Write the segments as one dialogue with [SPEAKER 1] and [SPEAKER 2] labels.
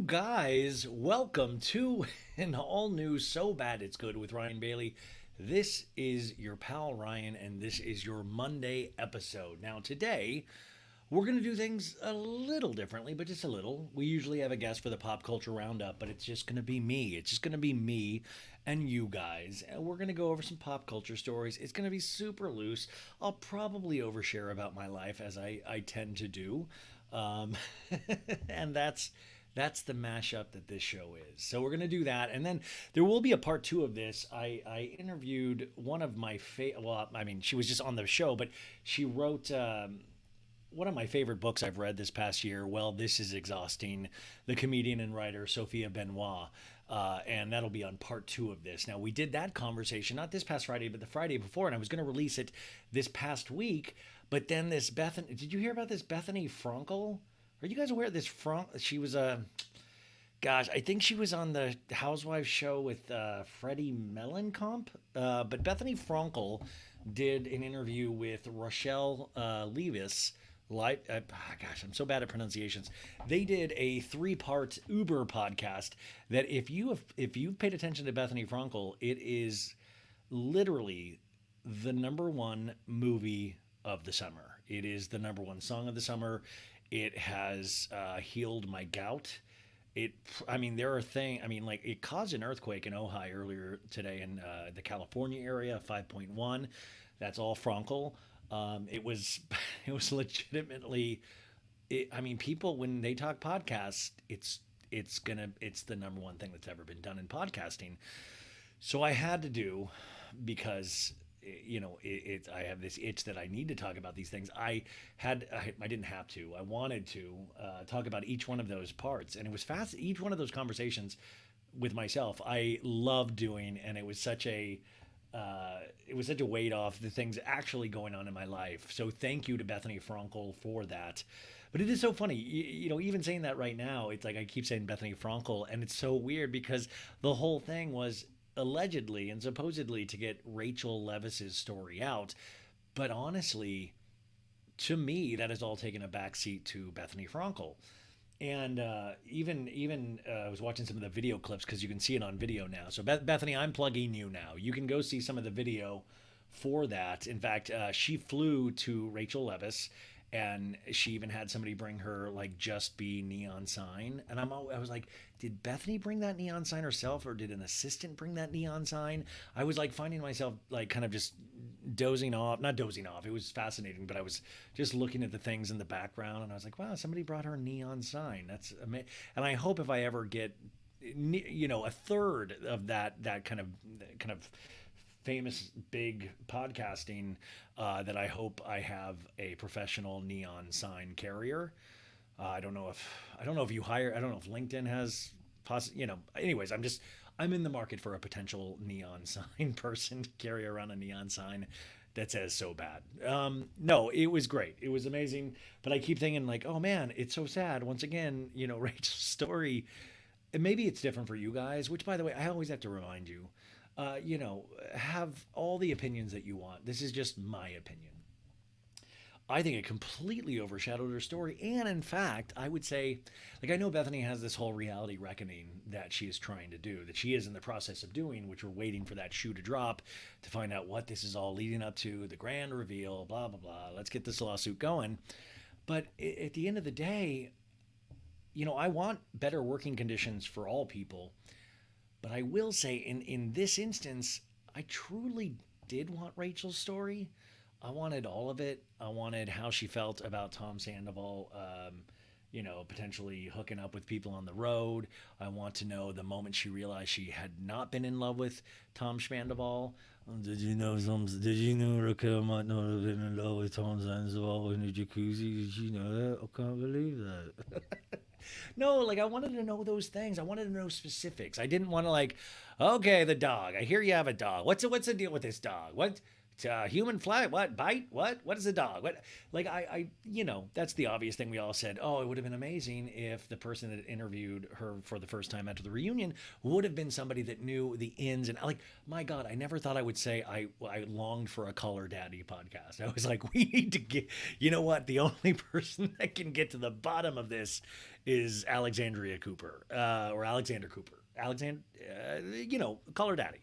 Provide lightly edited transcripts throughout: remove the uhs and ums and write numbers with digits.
[SPEAKER 1] guys, welcome to an all new So Bad It's Good with Ryan Bailey. This is your pal Ryan, and this is your Monday episode. Now, today, we're going to do things a little differently, but just a little. We usually have a guest for the pop culture roundup, but it's just going to be me. It's just going to be me and you guys. And we're going to go over some pop culture stories. It's going to be super loose. I'll probably overshare about my life as I tend to do. Um, and that's the mashup that this show is. So we're gonna do that, and then there will be a part two of this. I interviewed one of my well, I mean, she was just on the show, but she wrote. One of my favorite books I've read this past year. Well, this is exhausting. The comedian and writer Sophia Benoit, and that'll be on part two of this. Now we did that conversation not this past Friday, but the Friday before, and I was going to release it this past week. But then this Bethany, did you hear about this Bethany Frankel? Are you guys aware of this? She was a gosh, I think she was on the Housewives show with Freddie Mellencamp. But Bethany Frankel did an interview with Rochelle Levis. Gosh, I'm so bad at pronunciations. They did a three-part Uber podcast that if you've paid attention to Bethany Frankel, it is literally the number one movie of the summer. It is the number one song of the summer. It has healed my gout. It, I mean, there are things. I mean, like it caused an earthquake in Ojai earlier today in the California area, 5.1. That's all Frankel. It was, it was legitimately. I mean, people when they talk podcasts, it's the number one thing that's ever been done in podcasting. So I had to do because I have this itch that I need to talk about these things. I didn't have to. I wanted to talk about each one of those parts, and it was fast. Each one of those conversations with myself, I loved doing, and it was such a weight off the things actually going on in my life. So thank you to Bethany Frankel for that. But it is so funny, even saying that right now, it's like I keep saying Bethany Frankel, and it's so weird because the whole thing was allegedly and supposedly to get Rachel Levis's story out. But honestly, to me, that has all taken a backseat to Bethany Frankel. And I was watching some of the video clips because you can see it on video now. So Bethany, I'm plugging you now. You can go see some of the video for that. In fact, she flew to Rachel Levis, and she even had somebody bring her like "Just Be" neon sign. And I was like, did Bethany bring that neon sign herself, or did an assistant bring that neon sign? I was like finding myself like kind of just dozing off, not dozing off. It was fascinating, but I was just looking at the things in the background, and I was like, wow, somebody brought her a neon sign. That's amazing. And I hope if I ever get a third of that kind of famous big podcasting, that I hope I have a professional neon sign carrier. I don't know if you hire. I don't know if LinkedIn has. Anyways, I'm in the market for a potential neon sign person to carry around a neon sign that says "so bad." No, it was great. It was amazing. But I keep thinking like, oh man, it's so sad. Once again, Rachel's story. And maybe it's different for you guys. Which, by the way, I always have to remind you. Have all the opinions that you want. This is just my opinion. I think it completely overshadowed her story. And in fact, I would say, like, I know Bethany has this whole reality reckoning that she is trying to do, that she is in the process of doing, which we're waiting for that shoe to drop to find out what this is all leading up to, the grand reveal, blah, blah, blah. Let's get this lawsuit going. But at the end of the day, I want better working conditions for all people. But I will say, in this instance, I truly did want Rachel's story. I wanted all of it. I wanted how she felt about Tom Sandoval, potentially hooking up with people on the road. I want to know the moment she realized she had not been in love with Tom Sandoval. Did you know Raquel might not have been in love with Tom Sandoval in the jacuzzi? Did you know that? I can't believe that. No, like I wanted to know those things. I wanted to know specifics. I didn't want to like, okay, the dog. I hear you have a dog. What's the deal with this dog? What? Human fly, what, bite, what is a dog, what, like that's the obvious thing. We all said, oh, it would have been amazing if the person that interviewed her for the first time after the reunion would have been somebody that knew the ins and, like, my God, I never thought I would say I longed for a Color Daddy podcast. I was like, we need to get, you know what, the only person that can get to the bottom of this is Alexandria Cooper, or Alexander Cooper, Color Daddy.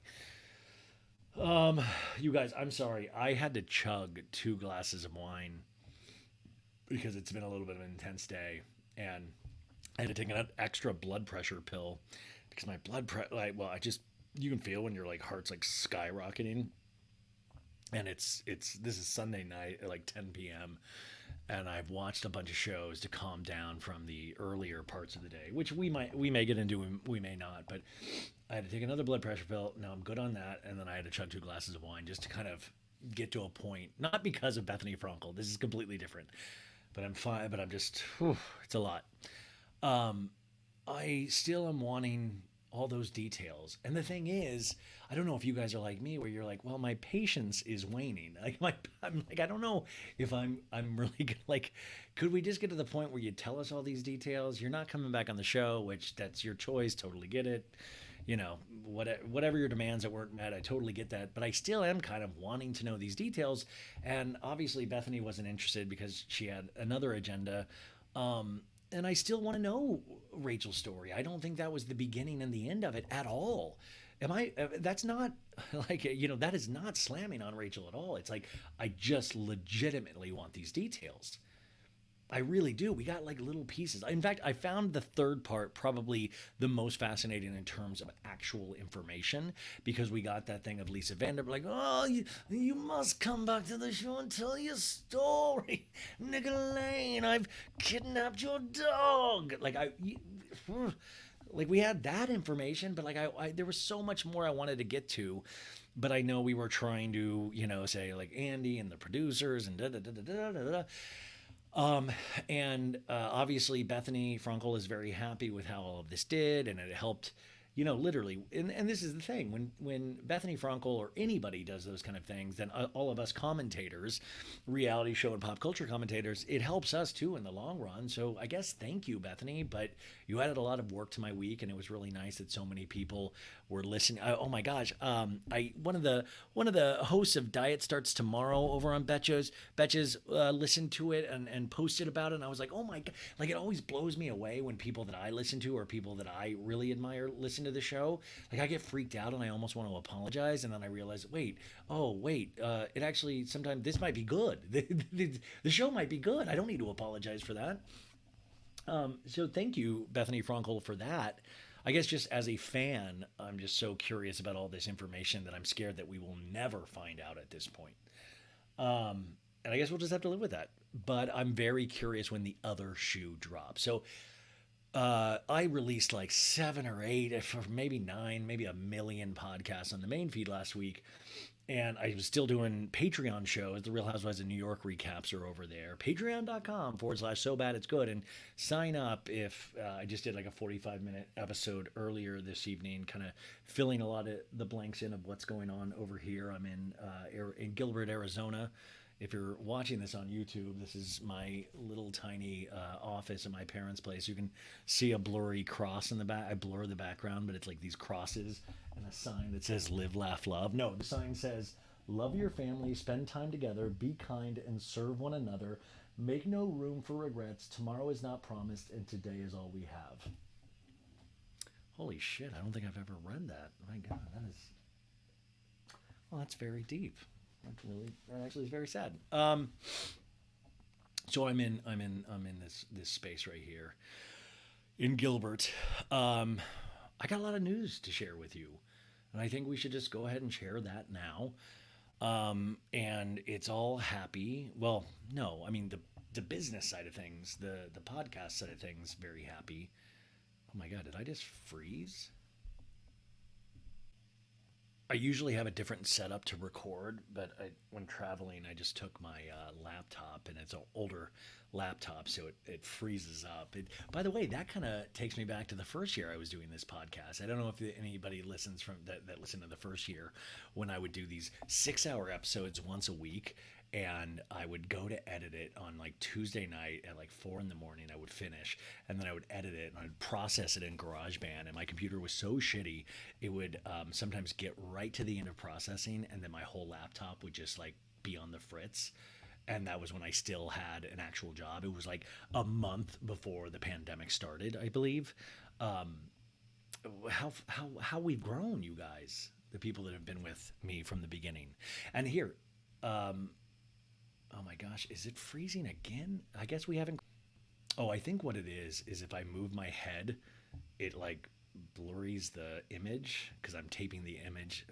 [SPEAKER 1] Um, you guys, I'm sorry. I had to chug 2 glasses of wine because it's been a little bit of an intense day, and I had to take an extra blood pressure pill because my blood pressure, like, well, I just, you can feel when your like heart's like skyrocketing, and it's this is Sunday night at like 10 p.m. and I've watched a bunch of shows to calm down from the earlier parts of the day, which we may get into, we may not, but I had to take another blood pressure pill. Now I'm good on that, and then I had to chug 2 glasses of wine just to kind of get to a point, not because of Bethany Frankel. This is completely different, but I'm fine. But I'm just, whew, it's a lot. Um, I still am wanting all those details. And the thing is, I don't know if you guys are like me, where you're like, well, my patience is waning. I'm like, I don't know if I'm really good. Like, could we just get to the point where you tell us all these details? You're not coming back on the show, which that's your choice. Totally get it. Whatever your demands that weren't met, I totally get that. But I still am kind of wanting to know these details. And obviously, Bethany wasn't interested because she had another agenda. And I still want to know Rachel's story. I don't think that was the beginning and the end of it at all. Am I? That's not like, that is not slamming on Rachel at all. It's like, I just legitimately want these details. I really do. We got like little pieces. In fact, I found the third part probably the most fascinating in terms of actual information, because we got that thing of Lisa Vanderbilt, like, oh, you must come back to the show and tell your story. Nicolene, I've kidnapped your dog. Like we had that information, but like there was so much more I wanted to get to. But I know we were trying to, say like Andy and the producers and da da da da da da da. And obviously Bethany Frankel is very happy with how all of this did, and it helped, literally. And this is the thing, when Bethany Frankel or anybody does those kind of things, then all of us commentators, reality show and pop culture commentators, it helps us too in the long run. So I guess thank you, Bethany. But you added a lot of work to my week, and it was really nice that so many people were listening. Oh my gosh, I one of the hosts of Diet Starts Tomorrow over on Betches listened to it and posted about it, and I was like, oh my God, like it always blows me away when people that I listen to or people that I really admire listen to the show. Like I get freaked out and I almost want to apologize, and then I realize, it actually, sometimes this might be good. The show might be good. I don't need to apologize for that. So thank you, Bethany Frankel, for that. I guess just as a fan, I'm just so curious about all this information that I'm scared that we will never find out at this point. And I guess we'll just have to live with that. But I'm very curious when the other shoe drops. So I released like 7 or 8, or maybe 9, maybe a million podcasts on the main feed last week. And I was still doing Patreon shows. The Real Housewives of New York recaps are over there. Patreon.com/so bad it's good. And sign up if I just did like a 45-minute episode earlier this evening, kind of filling a lot of the blanks in of what's going on over here. I'm in Gilbert, Arizona. If you're watching this on YouTube, this is my little tiny office at my parents' place. You can see a blurry cross in the back. I blur the background, but it's like these crosses and a sign that says live, laugh, love. No, the sign says love your family, spend time together, be kind, and serve one another. Make no room for regrets. Tomorrow is not promised, and today is all we have. Holy shit, I don't think I've ever read that. My God, that's very deep. That actually is very sad. So I'm in this space right here in Gilbert. I got a lot of news to share with you, and I think we should just go ahead and share that now. And it's all happy. Well, no, I mean the business side of things, the podcast side of things, very happy. Oh my God, did I just freeze? I usually have a different setup to record, but when traveling, I just took my laptop, and it's an older laptop, so it freezes up. By the way, that kind of takes me back to the first year I was doing this podcast. I don't know if anybody listens from that listened to the first year when I would do these 6 hour episodes once a week, and I would go to edit it on like Tuesday night at like 4 in the morning. I would finish, and then I would edit it and I'd process it in GarageBand. And my computer was so shitty, it would sometimes get right to the end of processing, and then my whole laptop would just like be on the fritz. And that was when I still had an actual job. It was like a month before the pandemic started, I believe. Um, how we've grown, you guys, the people that have been with me from the beginning. And here, um, oh my gosh, is it freezing again? I guess we haven't. Oh, I think what it is if I move my head, it like blurs the image because I'm taping the image.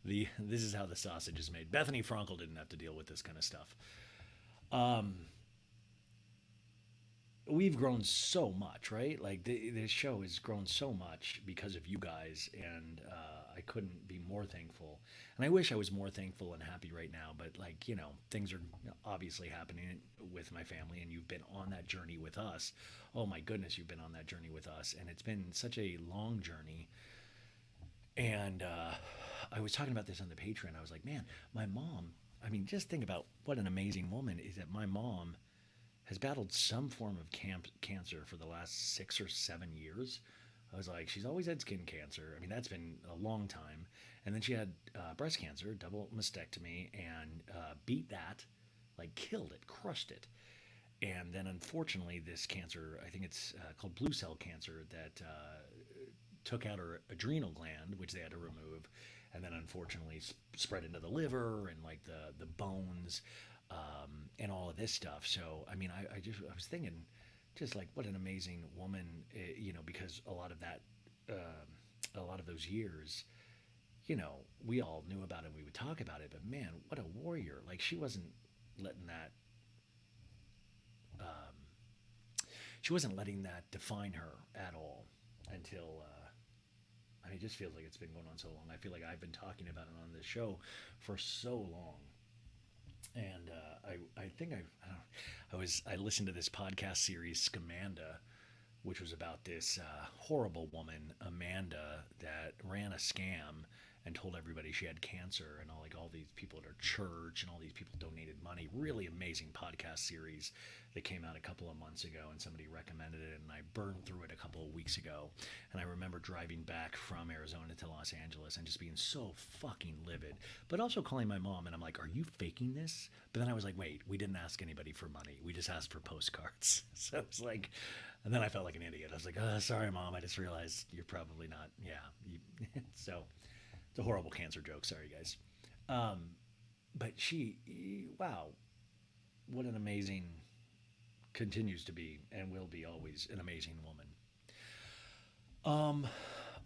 [SPEAKER 1] This is how the sausage is made. Bethany Frankel didn't have to deal with this kind of stuff. Um, we've grown so much, right? Like this show has grown so much because of you guys, and I couldn't be more thankful. And I wish I was more thankful and happy right now, but like things are obviously happening with my family, and you've been on that journey with us. Oh my goodness, you've been on that journey with us, and it's been such a long journey. And I was talking about this on the Patreon. I was like, man, my mom. I mean, just think about what an amazing woman is that my mom has battled some form of cancer for the last 6 or 7 years. I was like, she's always had skin cancer. I mean, that's been a long time. And then she had breast cancer, double mastectomy, and beat that, like killed it, crushed it. And then unfortunately, this cancer, I think it's called blue cell cancer, that took out her adrenal gland, which they had to remove, and then unfortunately spread into the liver and like the bones, and all of this stuff. So I mean, I was thinking, just like what an amazing woman, because a lot of that, a lot of those years, we all knew about it. We would talk about it, but man, what a warrior! Like letting that, um, she wasn't letting that define her at all until. I mean, it just feels like it's been going on so long. I feel like I've been talking about it on this show for so long. And I think I listened to this podcast series, Scamanda, which was about this horrible woman, Amanda, that ran a scam and told everybody she had cancer, and all these people at her church and all these people donated money. Really amazing podcast series that came out a couple of months ago, and somebody recommended it, and I burned through it a couple of weeks ago. And I remember driving back from Arizona to Los Angeles and just being so fucking livid, but also calling my mom, and I'm like, are you faking this? But then I was like, wait, we didn't ask anybody for money. We just asked for postcards. So it's like, and then I felt like an idiot. I was like, sorry, Mom. I just realized you're probably not. Yeah. So it's a horrible cancer joke. Sorry, guys. Um, but wow, what an amazing, continues to be and will be always an amazing woman.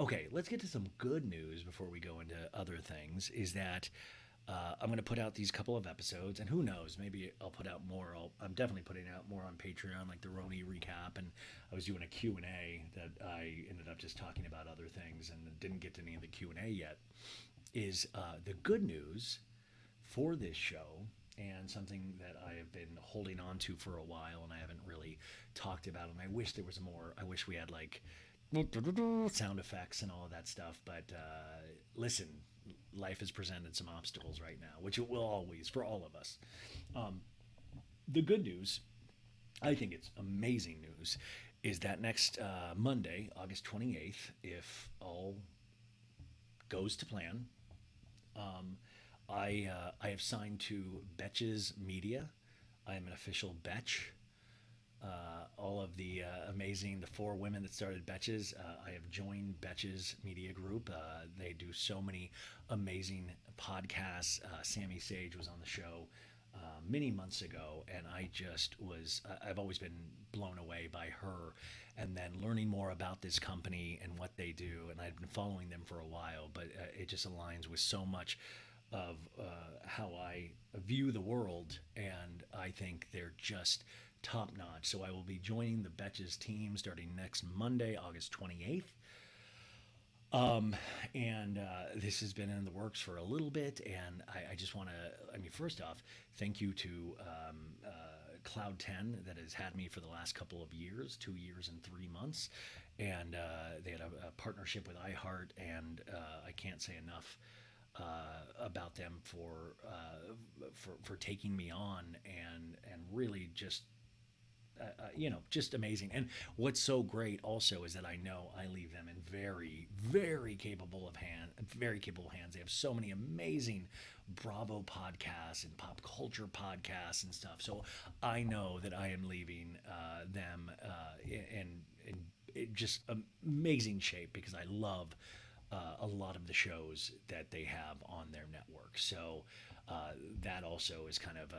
[SPEAKER 1] Okay, let's get to some good news before we go into other things. Is that I'm going to put out these couple of episodes, and who knows, maybe I'll put out more. I'm definitely putting out more on Patreon, like the Roni recap, and I was doing a Q&A that I ended up just talking about other things and didn't get to any of the Q&A yet. Is the good news for this show, and something that I have been holding on to for a while and I haven't really talked about, and I wish there was more. I wish we had like sound effects and all of that stuff, but listen, life has presented some obstacles right now, which it will always for all of us. The good news, I think it's amazing news, is that next Monday, August 28th, if all goes to plan, I have signed to Betches Media. I am an official Betch. All of the the 4 women that started Betches, I have joined Betches Media Group. They do so many amazing podcasts. Sammy Sage was on the show many months ago, and I've always been blown away by her, and then learning more about this company and what they do, and I've been following them for a while, but it just aligns with so much of how I view the world, and I think they're just top notch. So I will be joining the Betches team starting next Monday, August 28th. Um, and this has been in the works for a little bit, and I just want to. I mean, first off, thank you to Cloud 10 that has had me for the last couple of years, 2 years and 3 months, and they had a partnership with iHeart, and I can't say enough about them for taking me on and really just just amazing. And what's so great also is that I know I leave them in very, very capable hands. They have so many amazing Bravo podcasts and pop culture podcasts and stuff. So I know that I am leaving them in just amazing shape because I love a lot of the shows that they have on their network. So that also is kind of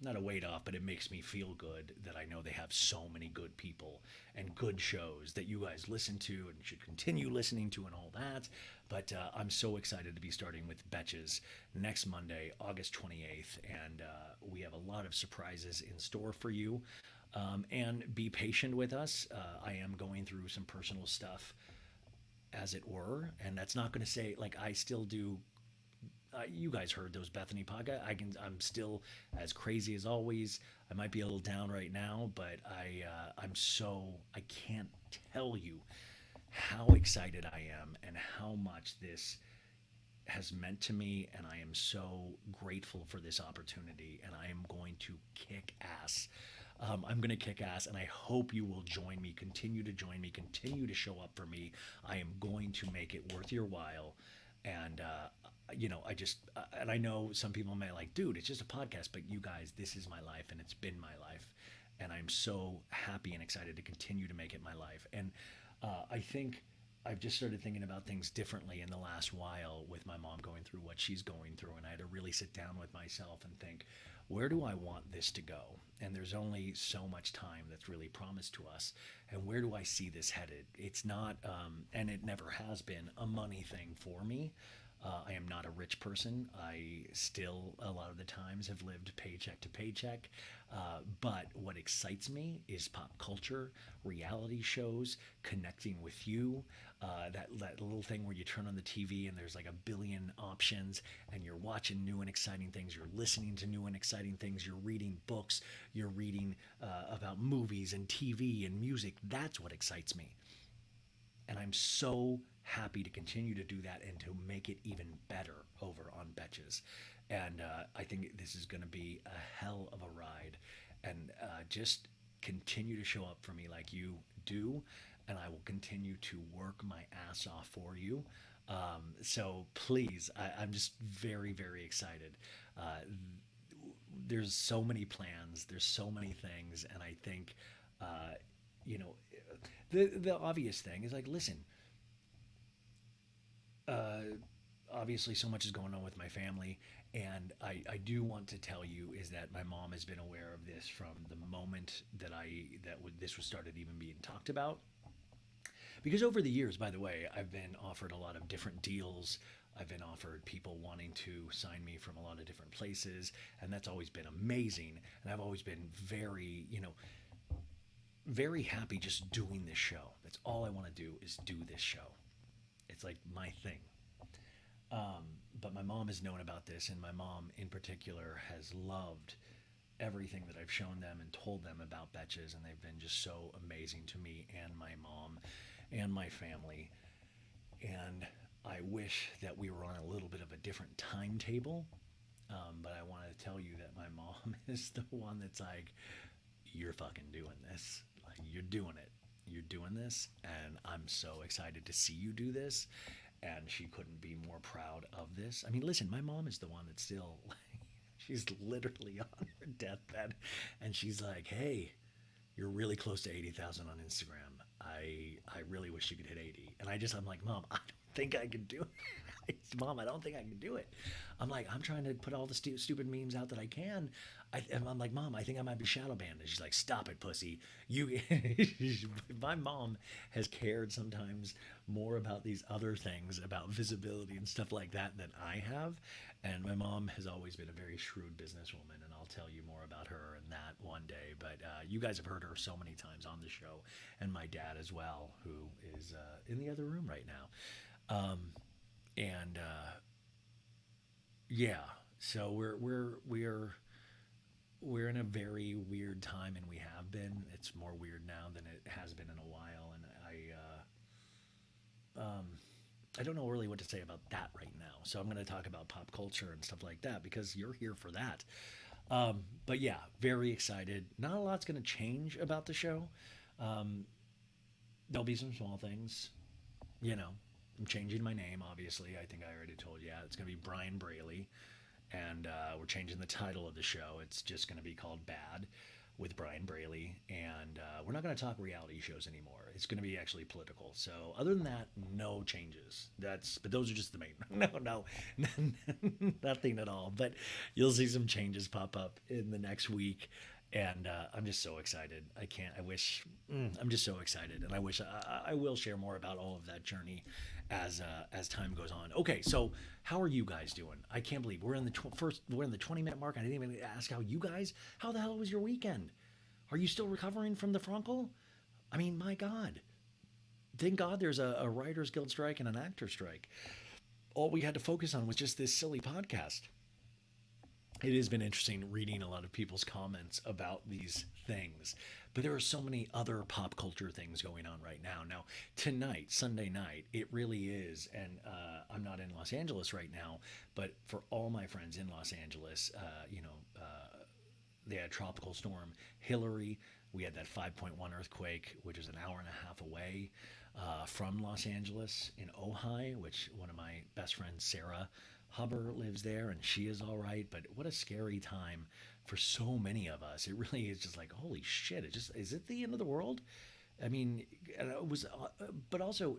[SPEAKER 1] not a weight off, but it makes me feel good that I know they have so many good people and good shows that you guys listen to and should continue listening to and all that. But I'm so excited to be starting with Betches next Monday, August 28th, and we have a lot of surprises in store for you. And be patient with us. I am going through some personal stuff, as it were, and that's not going to say like I still do. You guys heard those Bethany podcast. I'm still as crazy as always. I might be a little down right now, but I can't tell you how excited I am and how much this has meant to me, and I am so grateful for this opportunity, and I am going to kick ass. I'm going to kick ass, and I hope you will join me. Continue to join me. Continue to show up for me. I am going to make it worth your while. And, and I know some people may like, dude, it's just a podcast, but you guys, this is my life, and it's been my life. And I'm so happy and excited to continue to make it my life. And I think I've just started thinking about things differently in the last while with my mom going through what she's going through. And I had to really sit down with myself and think, where do I want this to go? And there's only so much time that's really promised to us. And where do I see this headed? It's not, and it never has been, a money thing for me. I am not a rich person. I still, a lot of the times, have lived paycheck to paycheck. But what excites me is pop culture, reality shows, connecting with you. That little thing where you turn on the TV and there's like a billion options, and you're watching new and exciting things. You're listening to new and exciting things. You're reading books. You're reading about movies and TV and music. That's what excites me. And I'm so happy to continue to do that and to make it even better over on Betches. And I think this is going to be a hell of a ride. And just continue to show up for me like you do. And I will continue to work my ass off for you. So please, I'm just very, very excited. There's so many plans, there's so many things. And I think, uh, you know, the obvious thing is like, listen, uh, obviously so much is going on with my family, and I do want to tell you is that my mom has been aware of this from the moment this was started even being talked about. Because over the years, by the way, I've been offered a lot of different deals. I've been offered people wanting to sign me from a lot of different places, and that's always been amazing. And I've always been very, very happy just doing this show. That's all I want to do is do this show. It's like my thing. But my mom has known about this, and my mom in particular has loved everything that I've shown them and told them about Betches, and they've been just so amazing to me and my mom and my family. And I wish that we were on a little bit of a different timetable, but I want to tell you that my mom is the one that's like, you're fucking doing this. Like, you're doing it. You're doing this, and I'm so excited to see you do this. And she couldn't be more proud of this. I mean, listen, my mom is the one that's still, she's literally on her deathbed, and she's like, "Hey, you're really close to 80,000 on Instagram. I really wish you could hit 80." And I'm like, "Mom, I don't think I can do it. Mom, I don't think I can do it. I'm like, I'm trying to put all the stupid memes out that I can. And I'm like, Mom, I think I might be shadow banned. And she's like, stop it, pussy. You, my mom has cared sometimes more about these other things, about visibility and stuff like that, than I have. And my mom has always been a very shrewd businesswoman, and I'll tell you more about her and that one day. But you guys have heard her so many times on the show, and my dad as well, who is in the other room right now. And yeah, so we're in a very weird time, and we have been. It's more weird now than it has been in a while, and I don't know really what to say about that right now. So I'm going to talk about pop culture and stuff like that because you're here for that. But yeah, very excited. Not a lot's going to change about the show. Um, there'll be some small things. You know, I'm changing my name, obviously. I think I already told you. Yeah, it's going to be Brian Braley. And we're changing the title of the show. It's just going to be called Bad with Brian Braley. And we're not going to talk reality shows anymore. It's going to be actually political. So other than that, no changes. But those are just the main. No, nothing at all. But you'll see some changes pop up in the next week. And I'm just so excited. I can't. I wish. I'm just so excited, and I wish I will share more about all of that journey as time goes on. Okay, so how are you guys doing? I can't believe we're in the first. We're in the 20-minute mark. I didn't even ask how you guys. How the hell was your weekend? Are you still recovering from the Frankel? I mean, my God. Thank God there's a Writers Guild strike and an actor strike. All we had to focus on was just this silly podcast. It has been interesting reading a lot of people's comments about these things, but there are so many other pop culture things going on right now. Now, tonight, Sunday night, it really is, and I'm not in Los Angeles right now, but for all my friends in Los Angeles, they had Tropical Storm Hillary. We had that 5.1 earthquake, which is an hour and a half away from Los Angeles in Ojai, which one of my best friends, Sarah Huber, lives there, and she is all right. But what a scary time for so many of us. It really is just like, holy shit! Is it the end of the world? I mean, it was, but also,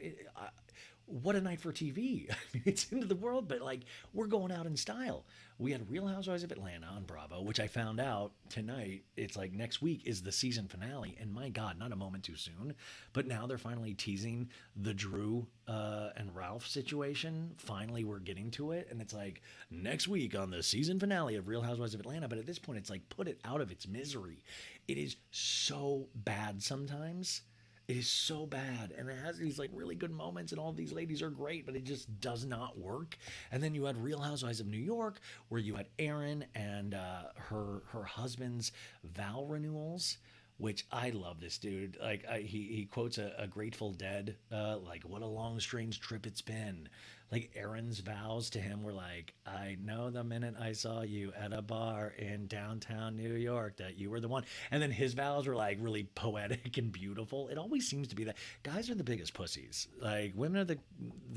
[SPEAKER 1] what a night for TV. I mean, it's into the world, but like, we're going out in style. We had Real Housewives of Atlanta on Bravo, which I found out tonight. It's like next week is the season finale, and my God, not a moment too soon. But now they're finally teasing the Drew and Ralph situation. Finally, we're getting to it, and it's like next week on the season finale of Real Housewives of Atlanta. But at this point, it's like put it out of its misery. It is so bad sometimes. It is so bad, and it has these like really good moments, and all of these ladies are great, but it just does not work. And then you had Real Housewives of New York, where you had Erin and her husband's vow renewals, which I love this dude. Like he quotes a Grateful Dead, like what a long strange trip it's been. Like Erin's vows to him were like, I know the minute I saw you at a bar in downtown New York that you were the one. And then his vows were like really poetic and beautiful. It always seems to be that guys are the biggest pussies. Like women are the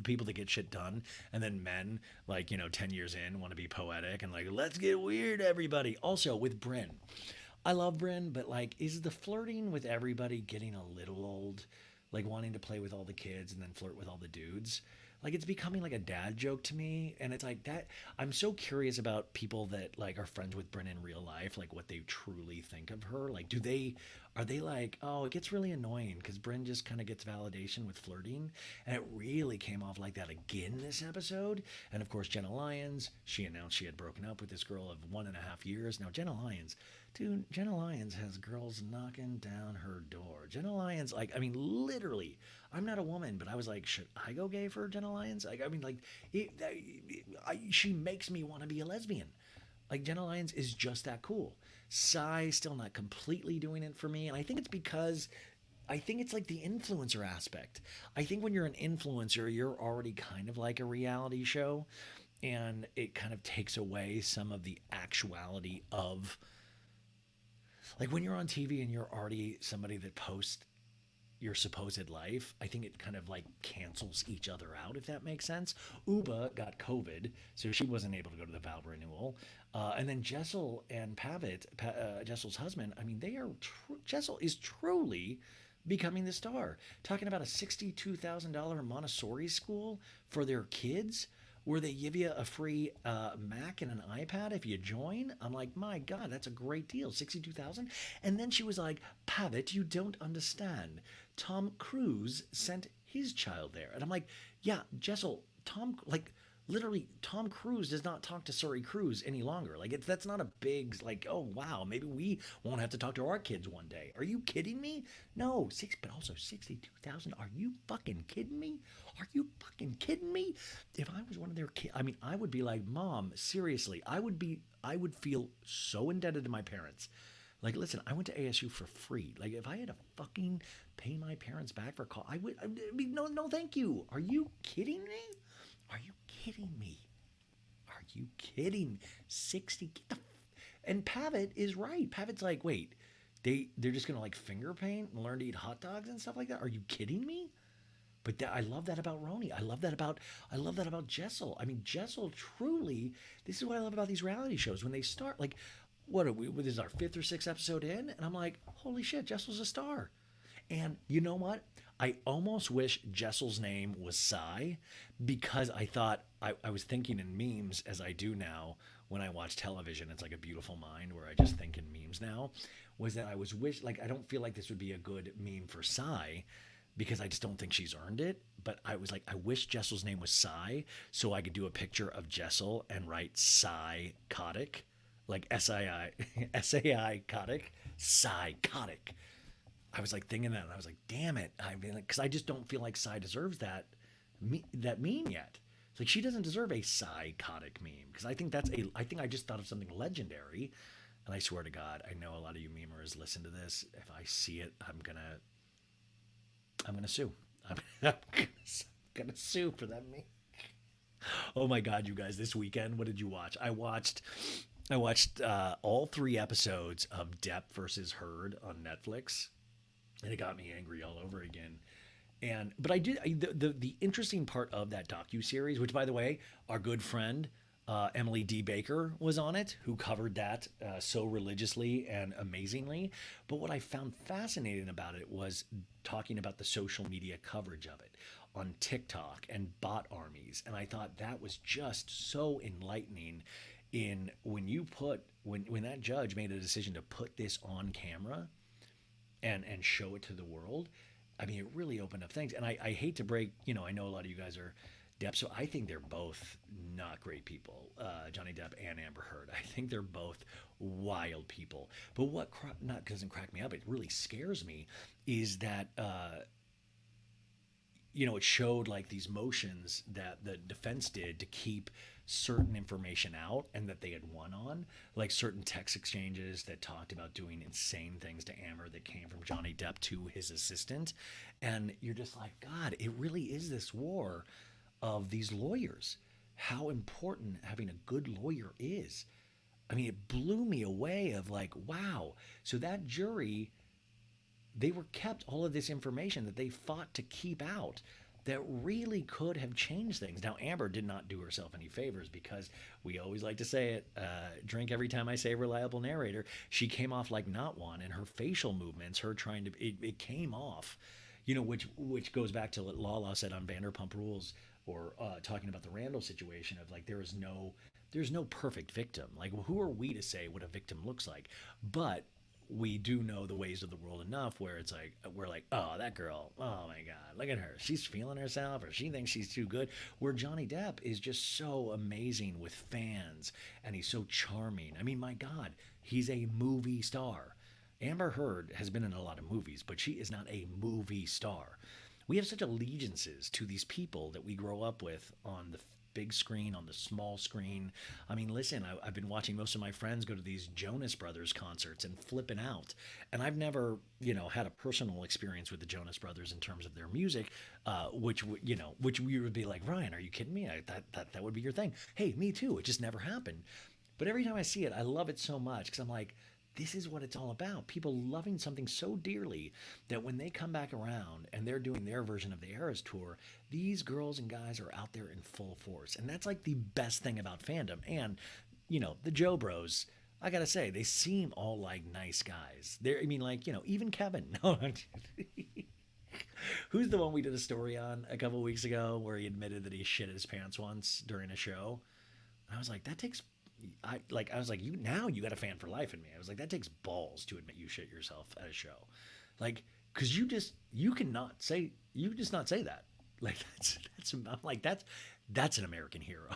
[SPEAKER 1] people that get shit done. And then men, like, 10 years in, want to be poetic and like, let's get weird, everybody. Also with Brynn. I love Brynn, but like, is the flirting with everybody getting a little old? Like wanting to play with all the kids and then flirt with all the dudes? Like it's becoming like a dad joke to me, and it's like that. I'm so curious about people that like are friends with Brynn in real life, like what they truly think of her. Like, are they like, oh, it gets really annoying because Brynn just kind of gets validation with flirting, and it really came off like that again this episode. And of course, Jenna Lyons, she announced she had broken up with this girl of 1.5 years. Now, Jenna Lyons, dude, Jenna Lyons has girls knocking down her door. Jenna Lyons, like, I mean, literally, I'm not a woman, but I was like, should I go gay for Jenna Lyons? Like, I mean, like, she makes me want to be a lesbian. Like, Jenna Lyons is just that cool. Psy still not completely doing it for me, and I think it's because I think it's like the influencer aspect. I think when you're an influencer, you're already kind of like a reality show, and it kind of takes away some of the actuality of like when you're on TV and you're already somebody that posts your supposed life. I think it kind of like cancels each other out, if that makes sense. Uba got COVID, so she wasn't able to go to the vow renewal. And then Jessel and Pavitt, Jessel's husband, I mean, Jessel is truly becoming the star. Talking about a $62,000 Montessori school for their kids. where they give you a free Mac and an iPad if you join. I'm like, my God, that's a great deal, 62,000. And then she was like, Pavitt, you don't understand. Tom Cruise sent his child there, and I'm like, yeah, Jessel, Tom, like literally Tom Cruise does not talk to Surrey Cruise any longer. Like that's not a big like, oh wow, maybe we won't have to talk to our kids one day. Are you kidding me? No, but also 62,000. Are you fucking kidding me? Are you fucking kidding me? If I was one of their kids, I mean, I would be like, Mom, seriously, I would feel so indebted to my parents. Like, listen, I went to ASU for free. Like, if I had to fucking pay my parents back for call, I would. I mean, no, no, thank you. Are you kidding me? Are you kidding me? Are you kidding? 60. Get the. And Pavitt is right. Pavitt's like, wait, they're just gonna like finger paint and learn to eat hot dogs and stuff like that. Are you kidding me? But I love that about Roni. I love that about Jessel. I mean, Jessel truly. This is what I love about these reality shows when they start. Like, what are we? This is our fifth or sixth episode in, and I'm like, holy shit, Jessel's a star. And you know what? I almost wish Jessel's name was Cy because I thought I was thinking in memes as I do now when I watch television. It's like a beautiful mind where I just think in memes now. Was that I was wish like I don't feel like this would be a good meme for Cy because I just don't think she's earned it. But I was like, I wish Jessel's name was Cy so I could do a picture of Jessel and write psychotic, like SAI psychotic, psychotic. I was like thinking that, and I was like, damn it. I mean, because I just don't feel like Cy deserves that meme yet. It's like she doesn't deserve a psychotic meme because I think that's a. I think I just thought of something legendary, and I swear to God, I know a lot of you memers listen to this. If I see it, I'm gonna sue. I'm gonna sue for that meme. Oh my God, you guys! This weekend, what did you watch? I watched all three episodes of Depp versus Heard on Netflix, and it got me angry all over again. But I did the interesting part of that docu series, which by the way, our good friend Emily D. Baker was on it, who covered that so religiously and amazingly. But what I found fascinating about it was talking about the social media coverage of it on TikTok and bot armies, and I thought that was just so enlightening. In when that judge made a decision to put this on camera and show it to the world, I mean, it really opened up things. And I hate to break, I know a lot of you guys are Depp, so I think they're both not great people, Johnny Depp and Amber Heard. I think they're both wild people. But what not doesn't crack me up, it really scares me, is that it showed like these motions that the defense did to keep certain information out and that they had won on, like certain text exchanges that talked about doing insane things to Amber that came from Johnny Depp to his assistant. And you're just like, God, it really is this war of these lawyers. How important having a good lawyer is. I mean, it blew me away of like, wow. So that jury, they were kept all of this information that they fought to keep out that really could have changed things. Now, Amber did not do herself any favors because we always like to say it, drink every time I say reliable narrator. She came off like not one, and her facial movements, her trying to, it came off, which goes back to what Lala said on Vanderpump Rules, or talking about the Randall situation of like, there's no perfect victim. Like, who are we to say what a victim looks like? But we do know the ways of the world enough where it's like we're like, oh, that girl, oh my God, look at her, she's feeling herself, or she thinks she's too good. Where Johnny Depp is just so amazing with fans, and he's so charming. I mean, my God, he's a movie star. Amber Heard has been in a lot of movies, but she is not a movie star. We have such allegiances to these people that we grow up with on the big screen, on the small screen. I mean, listen, I've been watching most of my friends go to these Jonas Brothers concerts and flipping out. And I've never, had a personal experience with the Jonas Brothers in terms of their music, which we would be like, Ryan, are you kidding me? I thought that would be your thing. Hey, me too. It just never happened. But every time I see it, I love it so much because I'm like, this is what it's all about. People loving something so dearly that when they come back around and they're doing their version of the Eras tour, these girls and guys are out there in full force. And that's like the best thing about fandom. And, the Joe Bros, I gotta say, they seem all like nice guys. I mean, like, even Kevin. No, Who's the one we did a story on a couple weeks ago where he admitted that he shit his pants once during a show? And I was like, that takes. I was like, you got a fan for life in me. I was like, that takes balls to admit you shit yourself at a show, like, because you just not say that. Like I'm like that's an American hero.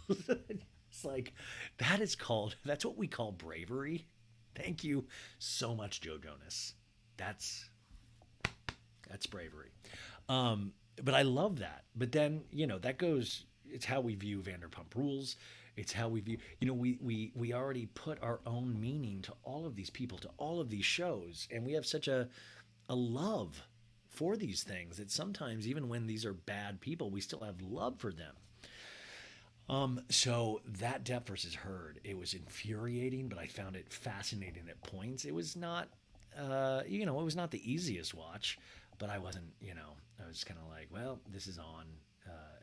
[SPEAKER 1] It's like that's what we call bravery. Thank you so much, Joe Jonas. That's that's bravery. But I love that. But then, that goes, it's how we view Vanderpump Rules. It's how we view, we already put our own meaning to all of these people, to all of these shows. And we have such a love for these things that sometimes, even when these are bad people, we still have love for them. So that Depp versus Heard, it was infuriating, but I found it fascinating at points. It was not, it was not the easiest watch, but I wasn't, I was kind of like, well, this is on.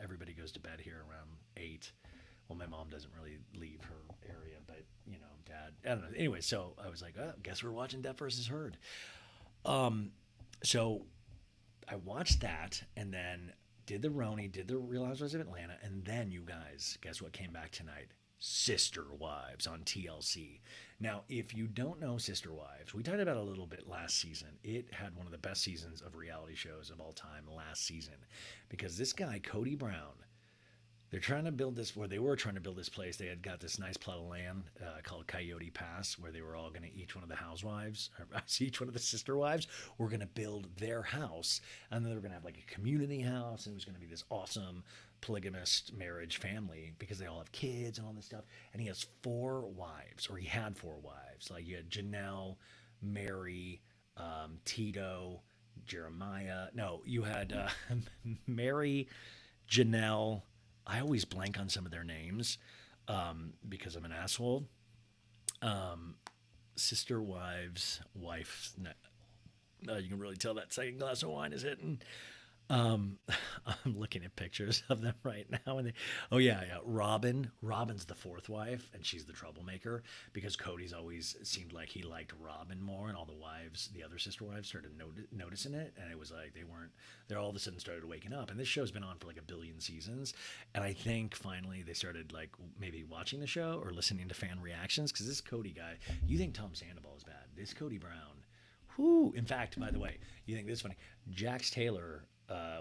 [SPEAKER 1] Everybody goes to bed here around 8. Well, my mom doesn't really leave her area, but, Dad, I don't know. Anyway, so I was like, oh, guess we're watching Depp versus Heard. So I watched that and then did the Roni, did the Real Housewives of Atlanta, and then you guys, guess what came back tonight? Sister Wives on TLC. Now, if you don't know Sister Wives, we talked about it a little bit last season. It had one of the best seasons of reality shows of all time last season because this guy, Cody Brown, they're trying to build this, where they were trying to build this place. They had got this nice plot of land called Coyote Pass, where they were all going to, each one of the housewives, or each one of the sister wives, were going to build their house. And then they were going to have like a community house. And it was going to be this awesome polygamist marriage family because they all have kids and all this stuff. And he has 4 wives, or he had 4 wives. Like you had Janelle, Mary, Tito, Jeremiah. No, you had Mary, Janelle. I always blank on some of their names because I'm an asshole. Sister wives, wife. You can really tell that second glass of wine is hitting. Um, I'm looking at pictures of them right now, and oh yeah, yeah. Robin's the 4th wife, and she's the troublemaker because Cody's always seemed like he liked Robin more, and all the wives, the other sister wives, started noticing it, and it was like they weren't. They all of a sudden started waking up, and this show's been on for like a billion seasons, and I think finally they started like maybe watching the show or listening to fan reactions because this Cody guy, you think Tom Sandoval is bad? This Cody Brown. Whoo. In fact, by the way, you think this is funny? Jax Taylor,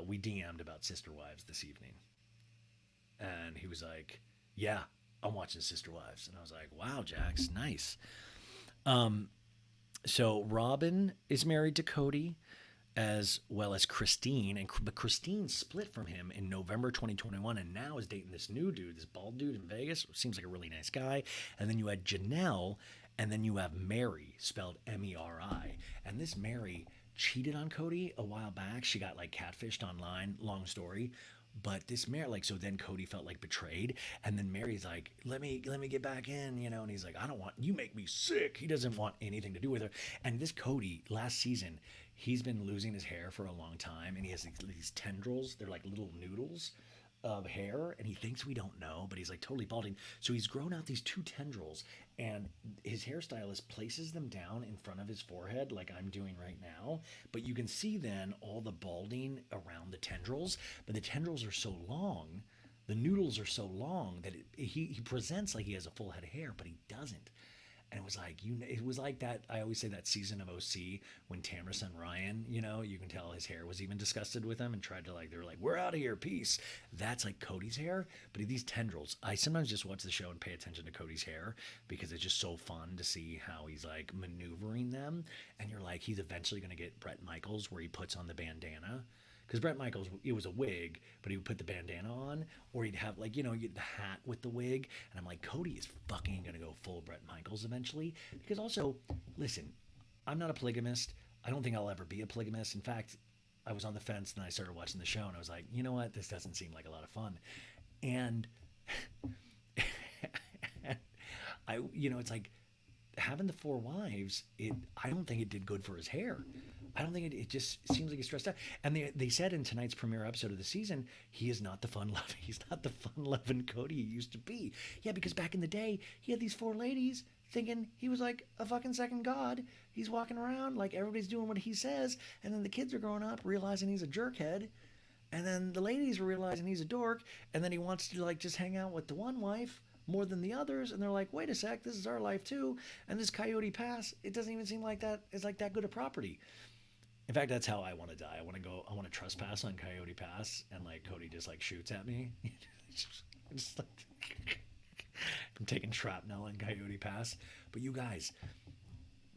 [SPEAKER 1] we DM'd about Sister Wives this evening. And he was like, yeah, I'm watching Sister Wives. And I was like, wow, Jax, nice. Um, so Robin is married to Cody as well as Christine. But Christine split from him in November 2021 and now is dating this new dude, this bald dude in Vegas. Seems like a really nice guy. And then you had Janelle, and then you have Mary, spelled Meri. And this Mary cheated on Cody a while back. She got like catfished online, long story. But this Mary, like, so then Cody felt like betrayed, and then Mary's like, let me get back in, and he's like, I don't want, you make me sick. He doesn't want anything to do with her. And this Cody, last season, he's been losing his hair for a long time, and he has these tendrils. They're like little noodles of hair, and he thinks we don't know, but he's like totally balding. So he's grown out these 2 tendrils, and his hairstylist places them down in front of his forehead like I'm doing right now, but you can see then all the balding around the tendrils, but the tendrils are so long, the noodles are so long that he presents like he has a full head of hair, but he doesn't. And it was like, it was like that. I always say that season of OC when Tamara's son Ryan, you can tell his hair was even disgusted with him and tried to they were like, we're out of here, peace. That's like Cody's hair, but these tendrils. I sometimes just watch the show and pay attention to Cody's hair because it's just so fun to see how he's like maneuvering them. And you're like, he's eventually going to get Bret Michaels where he puts on the bandana. Because Bret Michaels, it was a wig, but he would put the bandana on, or he'd have the hat with the wig. And I'm like, Cody is fucking gonna go full Bret Michaels eventually. Because also, listen, I'm not a polygamist. I don't think I'll ever be a polygamist. In fact, I was on the fence and I started watching the show and I was like, you know what? This doesn't seem like a lot of fun. And it's like having the 4 wives. I don't think it did good for his hair. I don't think it just seems like he's stressed out. And they said in tonight's premiere episode of the season, he is not the fun loving. He's not the fun loving Cody he used to be. Yeah, because back in the day, he had these four ladies thinking he was like a fucking second god. He's walking around like everybody's doing what he says, and then the kids are growing up realizing he's a jerkhead, and then the ladies are realizing he's a dork, and then he wants to like just hang out with the one wife more than the others, and they're like, wait a sec, this is our life too, and this Coyote Pass, it doesn't even seem like that is like that good a property. In fact, that's how I want to die. I want to trespass on Coyote Pass, and like Cody just like shoots at me. just like, I'm taking shrapnel on Coyote Pass. But you guys,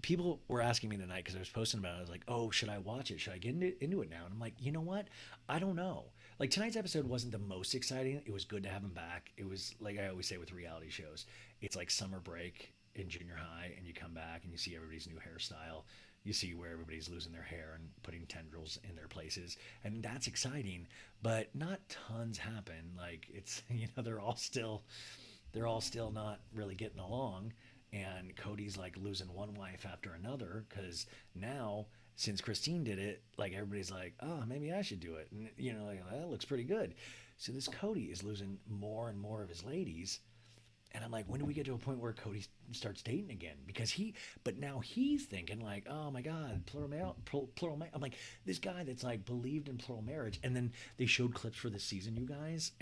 [SPEAKER 1] people were asking me tonight because I was posting about it. I was like, oh, should I watch it? Should I get into it now? And I'm like, you know what? I don't know. Like tonight's episode wasn't the most exciting. It was good to have him back. It was like I always say with reality shows, it's like summer break in junior high, and you come back and you see everybody's new hairstyle. You see where everybody's losing their hair and putting tendrils in their places, and that's exciting. But not tons happen. Like it's they're all still not really getting along, and Cody's like losing one wife after another because now since Christine did it, like everybody's like, oh, maybe I should do it, and like that looks pretty good. So this Cody is losing more and more of his ladies, and I'm like, when do we get to a point where Cody starts dating again? Because but now he's thinking like, oh my God, plural. I'm like, this guy that's like believed in plural marriage. And then they showed clips for this season, you guys.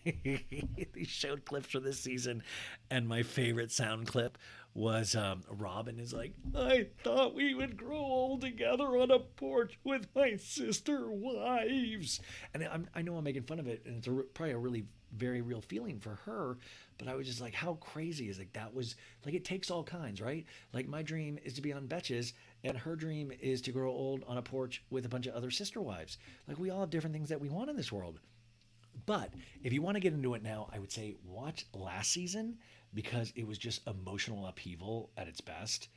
[SPEAKER 1] They showed clips for this season, and my favorite sound clip was Robin is like, I thought we would grow old together on a porch with my sister wives, and I know I'm making fun of it, and it's probably a really very real feeling for her, but I was just like, how crazy is like that was like it takes all kinds, right? Like my dream is to be on Betches, and her dream is to grow old on a porch with a bunch of other sister wives. Like we all have different things that we want in this world. But if you want to get into it now, I would say watch last season because it was just emotional upheaval at its best.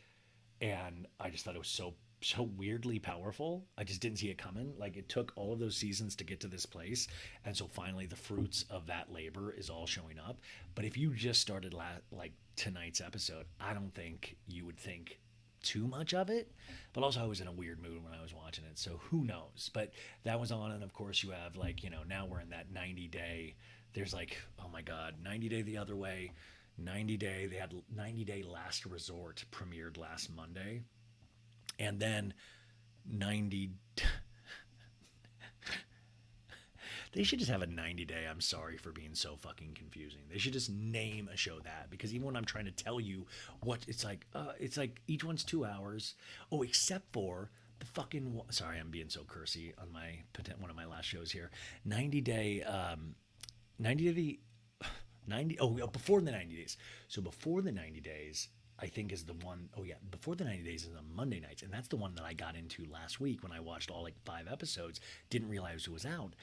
[SPEAKER 1] And I just thought it was so weirdly powerful. I just didn't see it coming. Like it took all of those seasons to get to this place. And so finally the fruits of that labor is all showing up. But if you just started like tonight's episode, I don't think you would think too much of it, but also I was in a weird mood when I was watching it, so who knows. But that was on, and of course you have like now we're in that 90-day. There's like, oh my God, 90-day the other way, 90-day. They had 90-day Last Resort premiered last Monday, and then 90. They should just have a 90-day. I'm sorry for being so fucking confusing. They should just name a show that, because even when I'm trying to tell you what it's like each one's 2 hours. Oh, except for the fucking. Sorry, I'm being so cursy on one of my last shows here. 90-day, 90 90. Oh, before the 90 days. So before the 90 days. I think is the one, oh yeah, before the 90 days is on Monday nights. And that's the one that I got into last week when I watched all like 5 episodes. Didn't realize it was out.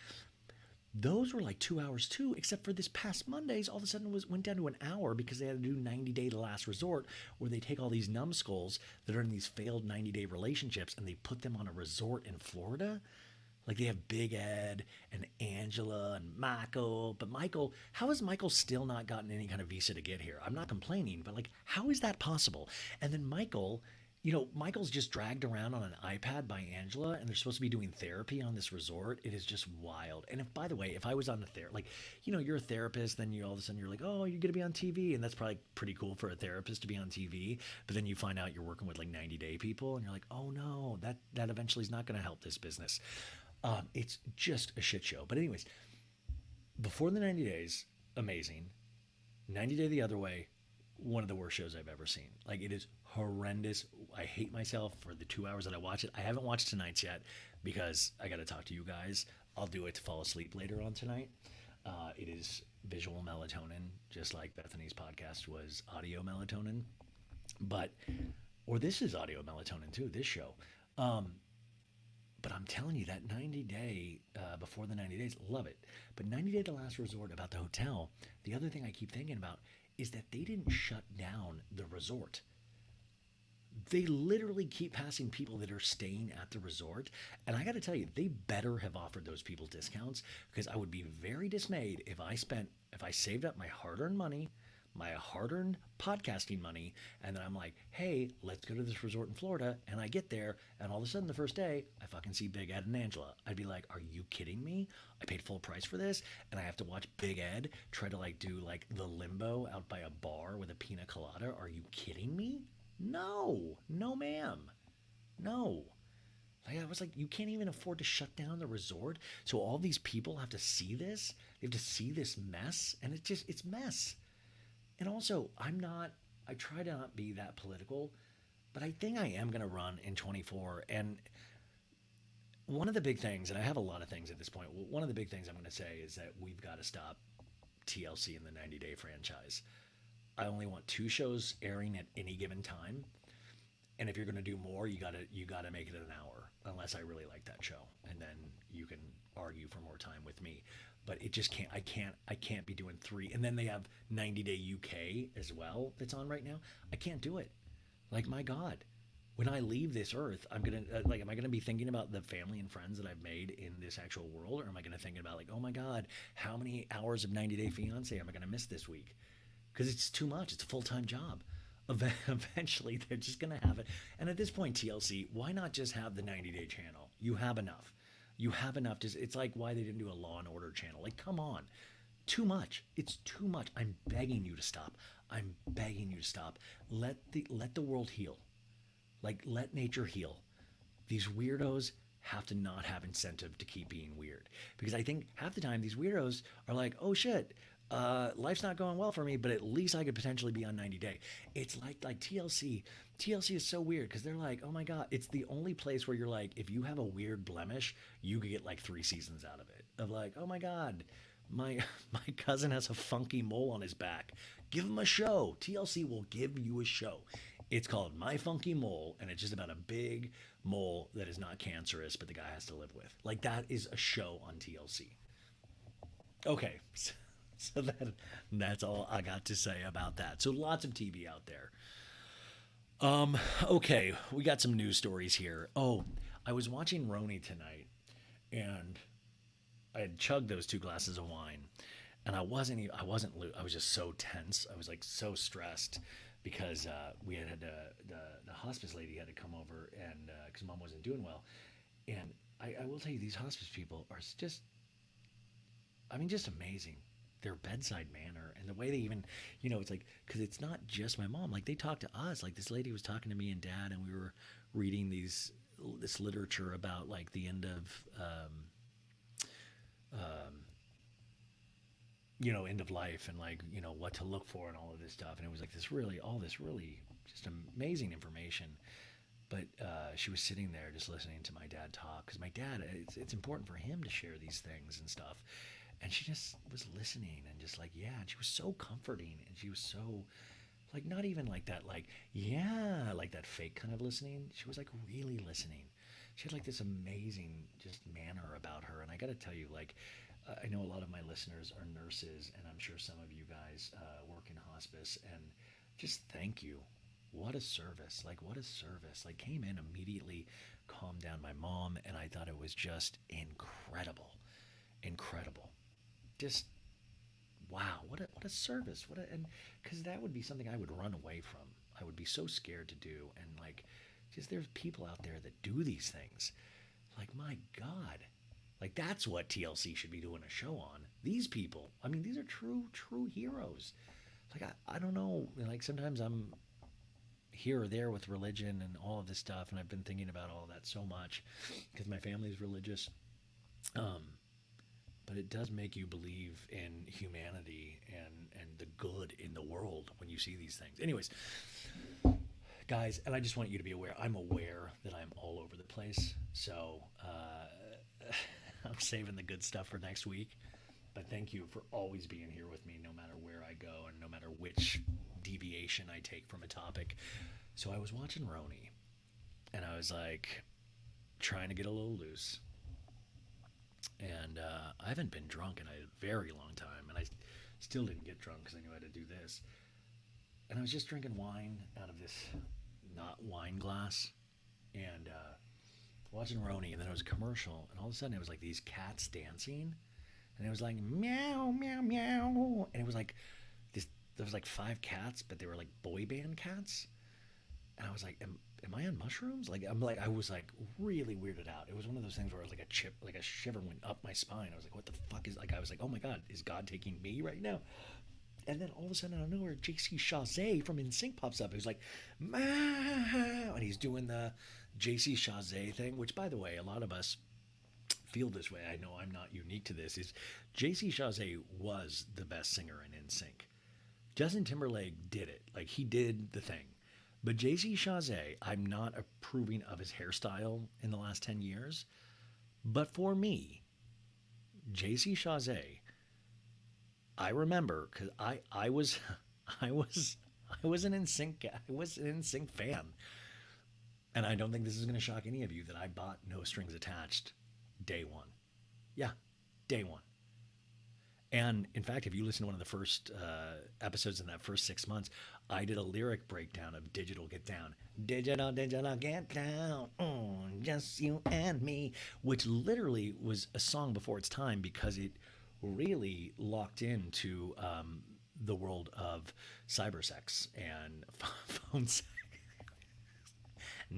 [SPEAKER 1] Those were like 2 hours too, except for this past Mondays, all of a sudden went down to an hour because they had to do 90-day The Last Resort, where they take all these numbskulls that are in these failed 90-day relationships and they put them on a resort in Florida. Like they have Big Ed and Angela and Michael. But Michael, how has Michael still not gotten any kind of visa to get here? I'm not complaining, but like, how is that possible? And then Michael's just dragged around on an iPad by Angela, and they're supposed to be doing therapy on this resort. It is just wild. And if, by the way, if I was on the you're a therapist, then you all of a sudden you're like, oh, you're going to be on TV. And that's probably pretty cool for a therapist to be on TV. But then you find out you're working with like 90-day people, and you're like, oh no, that eventually is not going to help this business. It's just a shit show. But anyways, before the 90 days, amazing. 90-day the other way, one of the worst shows I've ever seen. Like it is horrendous. I hate myself for the 2 hours that I watch it. I haven't watched tonight's yet because I got to talk to you guys. I'll do it to fall asleep later on tonight. It is visual melatonin, just like Bethany's podcast was audio melatonin. Or this is audio melatonin too, this show. But I'm telling you, that 90-day, before the 90 days, love it. But 90-day The Last Resort about the hotel, the other thing I keep thinking about is that they didn't shut down the resort. They literally keep passing people that are staying at the resort. And I got to tell you, they better have offered those people discounts, because I would be very dismayed if I saved up my hard-earned money, my hard-earned podcasting money, and then I'm like, hey, let's go to this resort in Florida, and I get there, and all of a sudden the first day, I fucking see Big Ed and Angela. I'd be like, are you kidding me? I paid full price for this, and I have to watch Big Ed try to like do like the limbo out by a bar with a pina colada. Are you kidding me? No, no, ma'am, no. Like, I was like, you can't even afford to shut down the resort. So all these people have to see this. They have to see this mess. And it's mess. And also, I try to not be that political, but I think I am going to run in 24. And one of the big things, and I have a lot of things at this point, one of the big things I'm going to say is that we've got to stop TLC in the 90-day franchise. I only want 2 shows airing at any given time. And if you're going to do more, you gotta make it an hour, unless I really like that show, and then you can argue for more time with me. But it just can't. I can't be doing 3. And then they have 90 Day UK as well that's on right now. I can't do it. Like, my God, when I leave this earth, I'm gonna like, am I gonna be thinking about the family and friends that I've made in this actual world, or am I gonna think about like, oh my God, how many hours of 90 Day Fiance am I gonna miss this week? Because it's too much. It's a full time job. Eventually, they're just going to have it. And at this point, TLC, why not just have the 90-day channel? You have enough. You have enough. It's like why they didn't do a Law and Order channel. Like, come on. Too much. It's too much. I'm begging you to stop. I'm begging you to stop. Let the world heal. Like, let nature heal. These weirdos have to not have incentive to keep being weird. Because I think half the time these weirdos are like, oh shit, life's not going well for me, but at least I could potentially be on 90 Day. It's like TLC. TLC is so weird because they're like, oh my God, it's the only place where you're like, if you have a weird blemish, you could get like 3 seasons out of it. Of like, oh my God, my my cousin has a funky mole on his back. Give him a show. TLC will give you a show. It's called My Funky Mole, and it's just about a big mole that is not cancerous, but the guy has to live with. Like, that is a show on TLC. Okay, so that's all I got to say about that. So lots of TV out there. Okay, we got some news stories here. Oh, I was watching Roni tonight, and I had chugged those 2 glasses of wine, and I was just so tense. I was like so stressed because we had the hospice lady had to come over, and because mom wasn't doing well. And I will tell you, these hospice people are just, I mean, just amazing. Their bedside manner and the way they even, it's like, because it's not just my mom. Like, they talk to us. Like, this lady was talking to me and dad, and we were reading this literature about like the end of end of life, and like, what to look for and all of this stuff. And it was like all this really just amazing information. But she was sitting there just listening to my dad talk, because my dad, it's important for him to share these things and stuff. And she just was listening and just like, yeah. And she was so comforting, and she was so like, not even like that, like, yeah, like that fake kind of listening. She was like really listening. She had like this amazing just manner about her. And I got to tell you, like, I know a lot of my listeners are nurses, and I'm sure some of you guys work in hospice, and just thank you. What a service. Like, what a service. Like, came in immediately, calmed down my mom, and I thought it was just incredible. Incredible. Just, wow, what a service. And because that would be something I would run away from. I would be so scared to do. And like, just there's people out there that do these things. Like, my God. Like, that's what TLC should be doing a show on. These people, I mean, these are true heroes. Like, I don't know, like, sometimes I'm here or there with religion and all of this stuff, and I've been thinking about all of that so much because my family's religious. But it does make you believe in humanity and the good in the world when you see these things. Anyways, guys, and I just want you to be aware. I'm aware that I'm all over the place, so I'm saving the good stuff for next week. But thank you for always being here with me, no matter where I go and no matter which deviation I take from a topic. So I was watching Roni, and I was like trying to get a little loose. And I haven't been drunk in a very long time, and I still didn't get drunk because I knew I had to do this. And I was just drinking wine out of this not wine glass, and watching Roni, and then it was a commercial, and all of a sudden it was like these cats dancing, and it was like meow meow meow, and it was like there was like 5 cats, but they were like boy band cats. And I was like, am I on mushrooms? I was like really weirded out. It was one of those things where I was like like a shiver went up my spine. I was like, what the fuck is, like, I was like, oh my God, is God taking me right now? And then all of a sudden, out of nowhere, JC Chazé from NSYNC pops up. He was like, "Meow," and he's doing the JC Chazé thing, which, by the way, a lot of us feel this way. I know I'm not unique to this. Is JC Chazé was the best singer in NSYNC. Justin Timberlake did it. Like, he did the thing. But JC Chazé, I'm not approving of his hairstyle in the last 10 years. But for me, JC Chazé, I remember because I was I was I was an NSYNC fan, and I don't think this is going to shock any of you that I bought No Strings Attached day one. Yeah, day one. And in fact, if you listen to one of the first episodes in that first 6 months, I did a lyric breakdown of Digital Get Down. Digital, digital, get down. Just you and me. Which literally was a song before its time because it really locked into the world of cybersex and phone sex.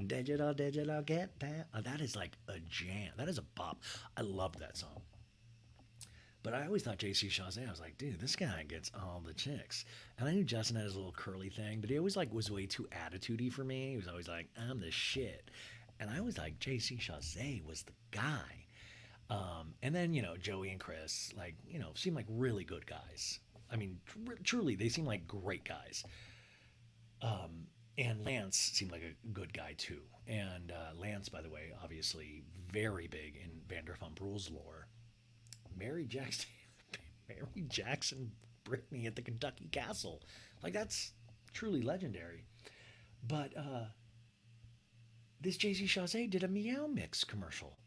[SPEAKER 1] Digital, digital, get down. That is like a jam. That is a bop. I loved that song. But I always thought JC Chazé, I was like, dude, this guy gets all the chicks. And I knew Justin had his little curly thing, but he always like was way too attitudey for me. He was always like, I'm the shit. And I was like, JC Chazé was the guy. And then, Joey and Chris, like, seem like really good guys. I mean, truly, they seem like great guys. And Lance seemed like a good guy too. And Lance, by the way, obviously very big in Vanderpump Rules lore. Mary Jackson, Mary Jackson, Brittany at the Kentucky Castle, like that's truly legendary. But this JC Chazé did a Meow Mix commercial.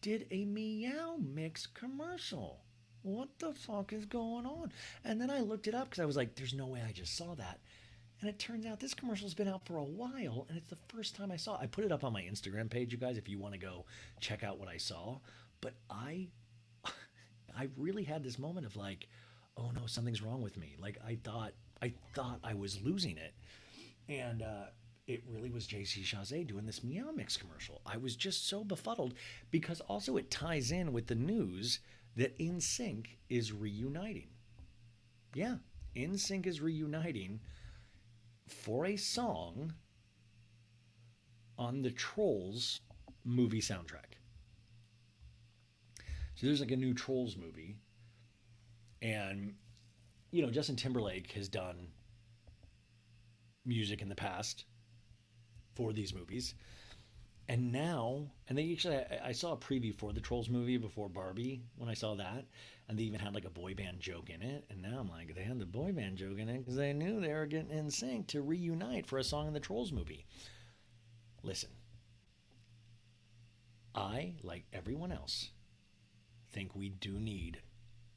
[SPEAKER 1] Did a Meow Mix commercial. What the fuck is going on? And then I looked it up because I was like, there's no way I just saw that. And it turns out this commercial's been out for a while, and it's the first time I saw it. I put it up on my Instagram page, you guys, if you want to go check out what I saw. But I really had this moment of like, oh no, something's wrong with me. Like I thought I was losing it, and it really was JC Chazé doing this Meow Mix commercial. I was just so befuddled because also it ties in with the news that NSYNC is reuniting. Yeah, NSYNC is reuniting for a song on the Trolls movie soundtrack. So there's like a new Trolls movie, and Justin Timberlake has done music in the past for these movies, and now, and they actually, I saw a preview for the Trolls movie before Barbie when I saw that, and they even had like a boy band joke in it, and now I'm like, they had the boy band joke in it because they knew they were getting in sync to reunite for a song in the Trolls movie. Listen, I, like everyone else, think we do need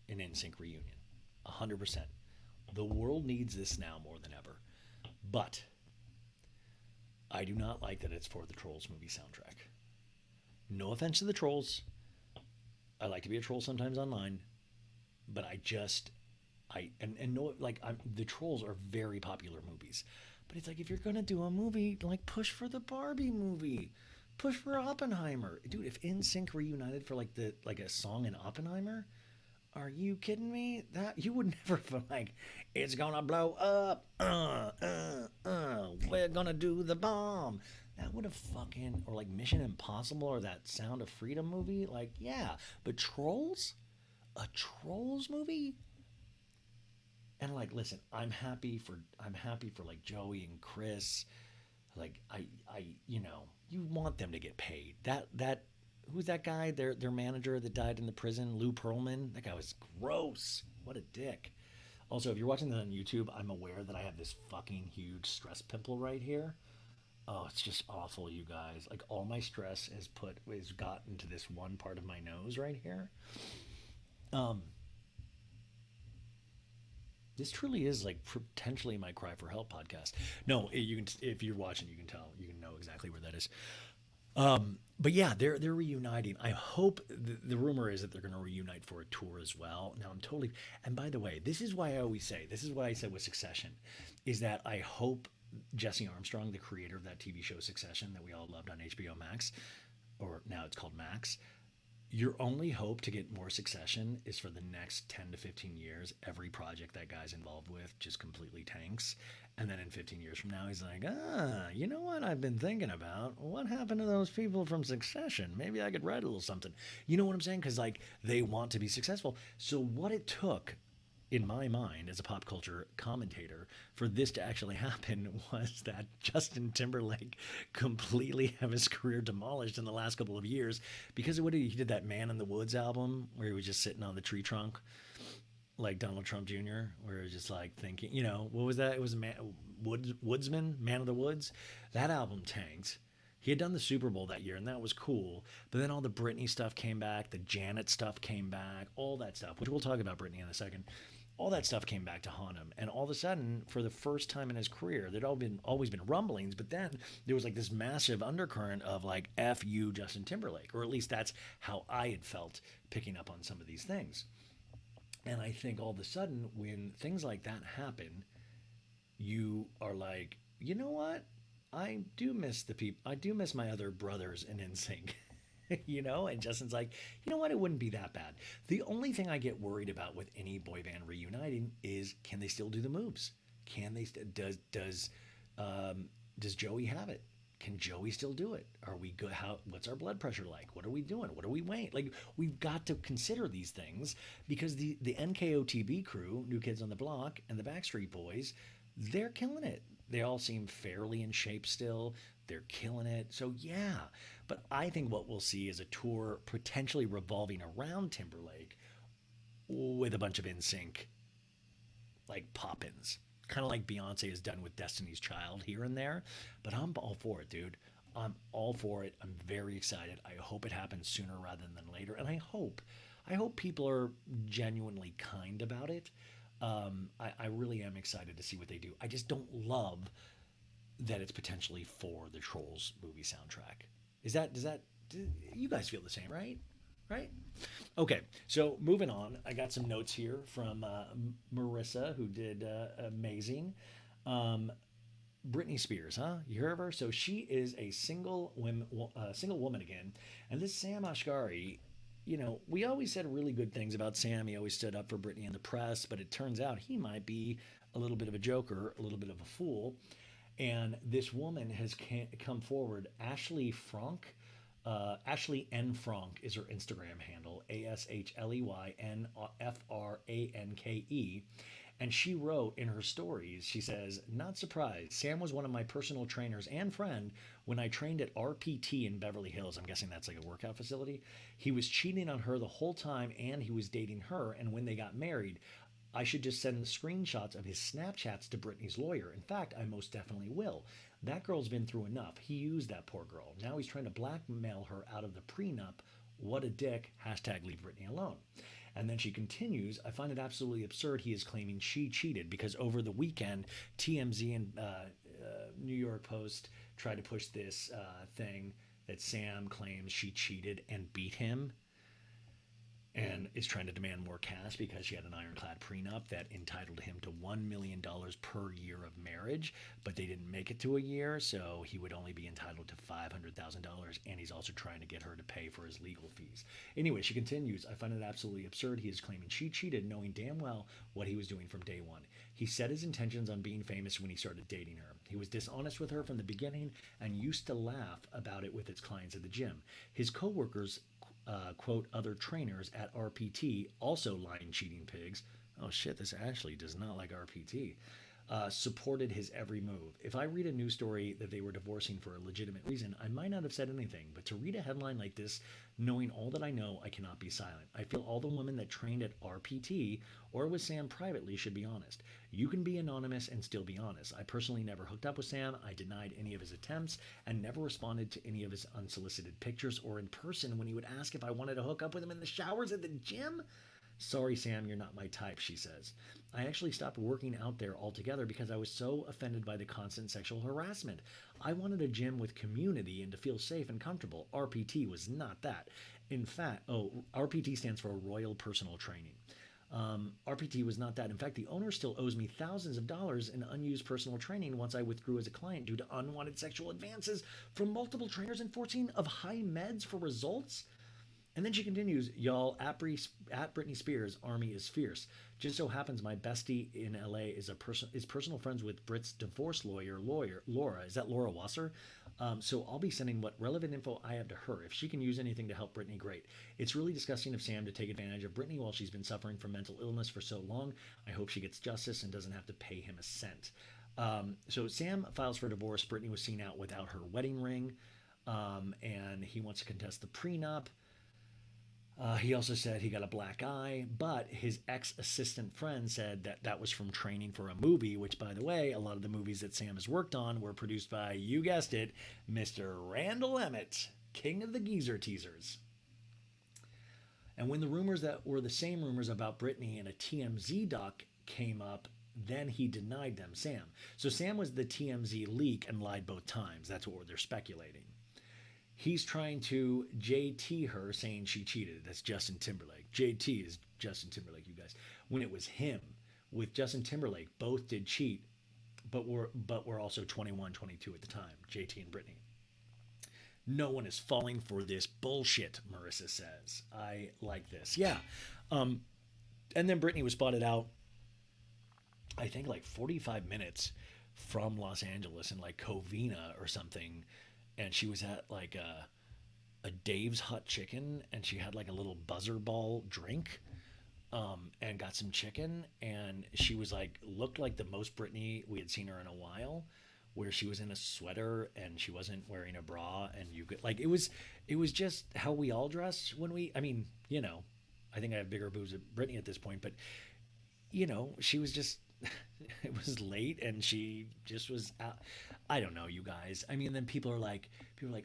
[SPEAKER 1] an NSYNC reunion. 100%. The world needs this now more than ever. But I do not like that it's for the Trolls movie soundtrack. No offense to the Trolls. I like to be a troll sometimes online, but and no, like, the Trolls are very popular movies. But it's like, if you're gonna do a movie, like, push for the Barbie movie, push for Oppenheimer, dude. If NSYNC reunited for like a song in Oppenheimer, are you kidding me? That you would never feel like it's gonna blow up. We're gonna do the bomb. That would have fucking, or like Mission Impossible or that Sound of Freedom movie. Like, yeah, but Trolls, a Trolls movie. And like, listen, I'm happy for like Joey and Chris. Like, you want them to get paid. That who's that guy? Their manager that died in the prison, Lou Pearlman. That guy was gross. What a dick. Also, if you're watching that on YouTube, I'm aware that I have this fucking huge stress pimple right here. Oh, it's just awful, you guys. Like, all my stress is gotten to this one part of my nose right here. Um, this truly is like potentially my cry for help podcast. No, you can, if you're watching, you can tell, you can know exactly where that is. But yeah, they're reuniting. I hope the rumor is that they're going to reunite for a tour as well. Now I'm totally. And by the way, this is why I always say this is what I said with Succession, is that I hope Jesse Armstrong, the creator of that TV show Succession that we all loved on HBO Max, or now it's called Max, your only hope to get more Succession is for the next 10 to 15 years, every project that guy's involved with just completely tanks. And then in 15 years from now, he's like, you know what I've been thinking about? What happened to those people from Succession? Maybe I could write a little something. You know what I'm saying? Because, like, they want to be successful. So, what it took in my mind as a pop culture commentator for this to actually happen was that Justin Timberlake completely have his career demolished in the last couple of years because of what he did, that Man in the Woods album where he was just sitting on the tree trunk like Donald Trump Jr., where it was just like thinking, what was that? It was a Woodsman, Man of the Woods. That album tanked. He had done the Super Bowl that year, and that was cool. But then all the Britney stuff came back, the Janet stuff came back, all that stuff, which we'll talk about Britney in a second. All that stuff came back to haunt him, and all of a sudden, for the first time in his career, there'd always been rumblings, but then there was like this massive undercurrent of like "F you, Justin Timberlake," or at least that's how I had felt picking up on some of these things. And I think all of a sudden, when things like that happen, you are like, you know what? I do miss the people. I do miss my other brothers in NSYNC. And Justin's like, you know what? It wouldn't be that bad. The only thing I get worried about with any boy band reuniting is, can they still do the moves? Can they? Does Joey have it? Can Joey still do it? Are we good? What's our blood pressure like? What are we doing? What are we weighing? Like, we've got to consider these things because the NKOTB crew, New Kids on the Block, and the Backstreet Boys, they're killing it. They all seem fairly in shape still. They're killing it. So yeah, but I think what we'll see is a tour potentially revolving around Timberlake with a bunch of NSYNC like pop-ins, kind of like Beyonce has done with Destiny's Child here and there. But I'm all for it, dude. I'm all for it. I'm very excited. I hope it happens sooner rather than later, and I hope people are genuinely kind about it. I really am excited to see what they do. I just don't love that it's potentially for the Trolls movie soundtrack. Do you guys feel the same, right? Right? Okay, so moving on, I got some notes here from Marissa, who did amazing. Um, Britney Spears, huh? You heard of her? So she is a single woman again, and this Sam Ashgari. We always said really good things about Sam. He always stood up for Britney in the press, but it turns out he might be a little bit of a joker, a little bit of a fool. And this woman has come forward, Ashley Frank. Ashley N. Frank is her Instagram handle, ASHLEYNFRANKE. And she wrote in her stories, she says, not surprised. Sam was one of my personal trainers and friend when I trained at RPT in Beverly Hills. I'm guessing that's like a workout facility. He was cheating on her the whole time and he was dating her. And when they got married, I should just send the screenshots of his Snapchats to Britney's lawyer. In fact, I most definitely will. That girl's been through enough. He used that poor girl. Now he's trying to blackmail her out of the prenup. What a dick. Hashtag leave Britney alone. And then she continues, I find it absolutely absurd he is claiming she cheated because over the weekend, TMZ and New York Post tried to push this thing that Sam claims she cheated and beat him and is trying to demand more cash because she had an ironclad prenup that entitled him to $1 million per year of marriage, but they didn't make it to a year, so he would only be entitled to $500,000, and he's also trying to get her to pay for his legal fees. Anyway, she continues, I find it absolutely absurd he is claiming she cheated, knowing damn well what he was doing from day one. He set his intentions on being famous when he started dating her. He was dishonest with her from the beginning and used to laugh about it with his clients at the gym. His coworkers quote, other trainers at RPT, also lying cheating pigs. Oh shit, this Ashley does not like RPT. Supported his every move. If I read a news story that they were divorcing for a legitimate reason, I might not have said anything, but to read a headline like this, knowing all that I know, I cannot be silent. I feel all the women that trained at RPT or with Sam privately should be honest. You can be anonymous and still be honest. I personally never hooked up with Sam. I denied any of his attempts and never responded to any of his unsolicited pictures or in person when he would ask if I wanted to hook up with him in the showers at the gym. Sorry, Sam, you're not my type, she says. I actually stopped working out there altogether because I was so offended by the constant sexual harassment. I wanted a gym with community and to feel safe and comfortable. RPT was not that. In fact, RPT stands for Royal Personal Training. RPT was not that. In fact, the owner still owes me thousands of dollars in unused personal training once I withdrew as a client due to unwanted sexual advances from multiple trainers enforcing of high meds for results. And then she continues, y'all, at Britney Spears, Army is fierce. Just so happens my bestie in LA is personal friends with Brit's divorce lawyer Laura. Is that Laura Wasser? So I'll be sending what relevant info I have to her. If she can use anything to help Britney, great. It's really disgusting of Sam to take advantage of Britney while she's been suffering from mental illness for so long. I hope she gets justice and doesn't have to pay him a cent. So Sam files for divorce. Britney was seen out without her wedding ring, and he wants to contest the prenup. He also said he got a black eye, but his ex assistant friend said that that was from training for a movie, which, by the way, a lot of the movies that Sam has worked on were produced by, you guessed it, Mr. Randall Emmett, king of the geezer teasers. And when the rumors that were the same rumors about Britney in a TMZ doc came up, then he denied them, Sam. So Sam was the TMZ leak and lied both times. That's what they're speculating. He's trying to JT her, saying she cheated. That's Justin Timberlake. JT is Justin Timberlake, you guys. When it was him with Justin Timberlake, both did cheat, but were also 21, 22 at the time, JT and Britney. No one is falling for this bullshit, Marissa says. I like this. Yeah. And then Britney was spotted out, I think, like 45 minutes from Los Angeles in like Covina or something, and she was at like a Dave's Hot Chicken, and she had like a little buzzer ball drink, and got some chicken, and she was like looked like the most Britney we had seen her in a while, where she was in a sweater and she wasn't wearing a bra, and you could like it was just how we all dress when we, I mean, I think I have bigger boobs than Britney at this point, but she was just it was late and she just was out. I don't know, you guys. I mean, then people are like,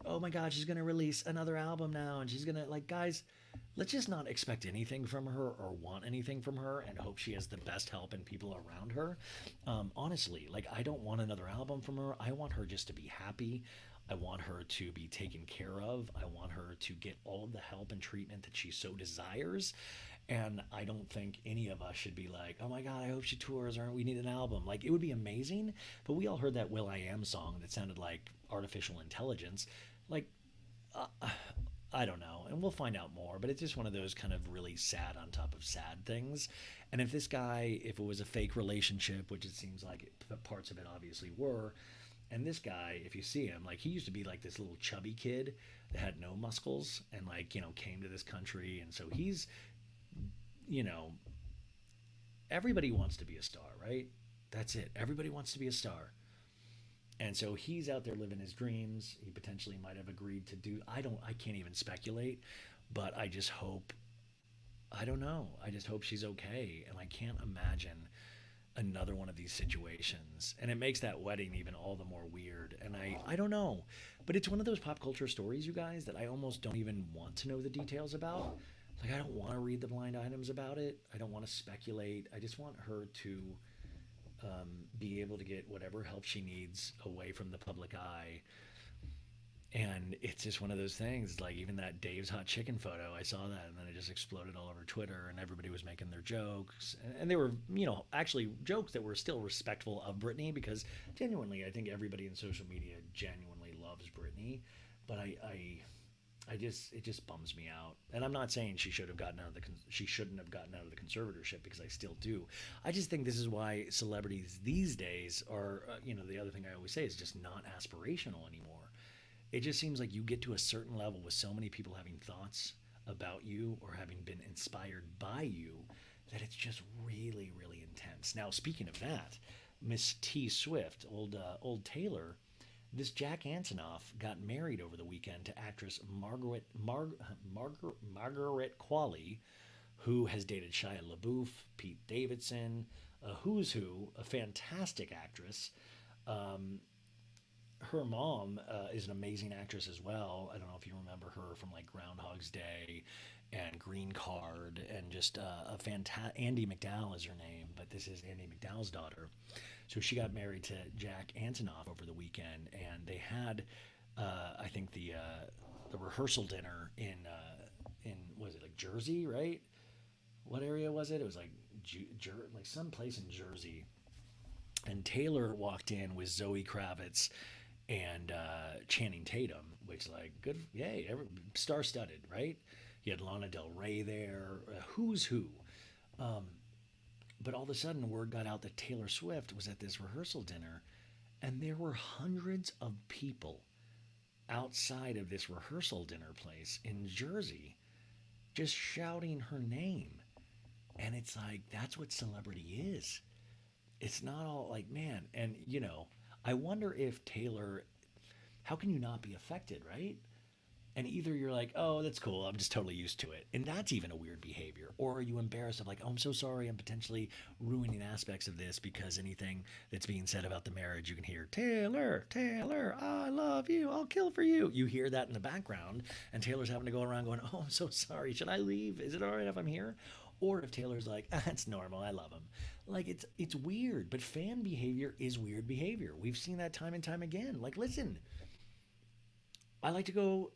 [SPEAKER 1] oh my God, she's gonna release another album now, and she's gonna like, guys, let's just not expect anything from her or want anything from her, and hope she has the best help and people around her. Honestly, like, I don't want another album from her. I want her just to be happy. I want her to be taken care of. I want her to get all of the help and treatment that she so desires. And I don't think any of us should be like, oh my God, I hope she tours, or we need an album. Like, it would be amazing. But we all heard that Will I Am song that sounded like artificial intelligence. Like, uh, I don't know. And we'll find out more. But it's just one of those kind of really sad on top of sad things. And if this guy, if it was a fake relationship, which it seems like parts of it obviously were, and this guy, if you see him, like, he used to be like this little chubby kid that had no muscles and, like, came to this country. And so he's, you know, everybody wants to be a star, right? That's it. Everybody wants to be a star. And so he's out there living his dreams. He potentially might have agreed to do, I can't even speculate, but I just hope, I don't know. I just hope she's okay. And I can't imagine another one of these situations. And it makes that wedding even all the more weird. And I don't know. But it's one of those pop culture stories, you guys, that I almost don't even want to know the details about. Like, I don't want to read the blind items about it. I don't want to speculate. I just want her to be able to get whatever help she needs away from the public eye. And it's just one of those things, like even that Dave's Hot Chicken photo, I saw that and then it just exploded all over Twitter, and everybody was making their jokes. And they were, actually jokes that were still respectful of Britney, because genuinely, I think everybody in social media genuinely loves Britney. But it just bums me out. And I'm not saying she shouldn't have gotten out of the conservatorship, because I still do. I just think this is why celebrities these days are, the other thing I always say is just not aspirational anymore. It just seems like you get to a certain level with so many people having thoughts about you or having been inspired by you, that it's just really, really intense. Now, speaking of that, Miss T Swift, old Taylor, this Jack Antonoff got married over the weekend to actress Margaret Qualley, who has dated Shia LaBeouf, Pete Davidson, a who's who, a fantastic actress. Her mom is an amazing actress as well. I don't know if you remember her from like Groundhog's Day and Green Card and just a fantastic. Andy McDowell is her name, but this is Andy McDowell's daughter. So she got married to Jack Antonoff over the weekend, and they had, I think the rehearsal dinner in was it like Jersey, right? What area was it? It was like like some place in Jersey. And Taylor walked in with Zoe Kravitz and Channing Tatum, which like good, yay, star studded, right? You had Lana Del Rey there, who's who. Um, but all of a sudden, word got out that Taylor Swift was at this rehearsal dinner, and there were hundreds of people outside of this rehearsal dinner place in Jersey just shouting her name. And it's like, that's what celebrity is. It's not all like, man, and I wonder if Taylor, how can you not be affected, right? And either you're like, oh, that's cool, I'm just totally used to it, and that's even a weird behavior, or are you embarrassed of like, oh, I'm so sorry, I'm potentially ruining aspects of this because anything that's being said about the marriage, you can hear Taylor, Taylor, I love you, I'll kill for you. You hear that in the background, and Taylor's having to go around going, oh, I'm so sorry, should I leave? Is it all right if I'm here? Or if Taylor's like, ah, it's normal, I love him. Like it's weird, but fan behavior is weird behavior. We've seen that time and time again. Like, listen, I like to go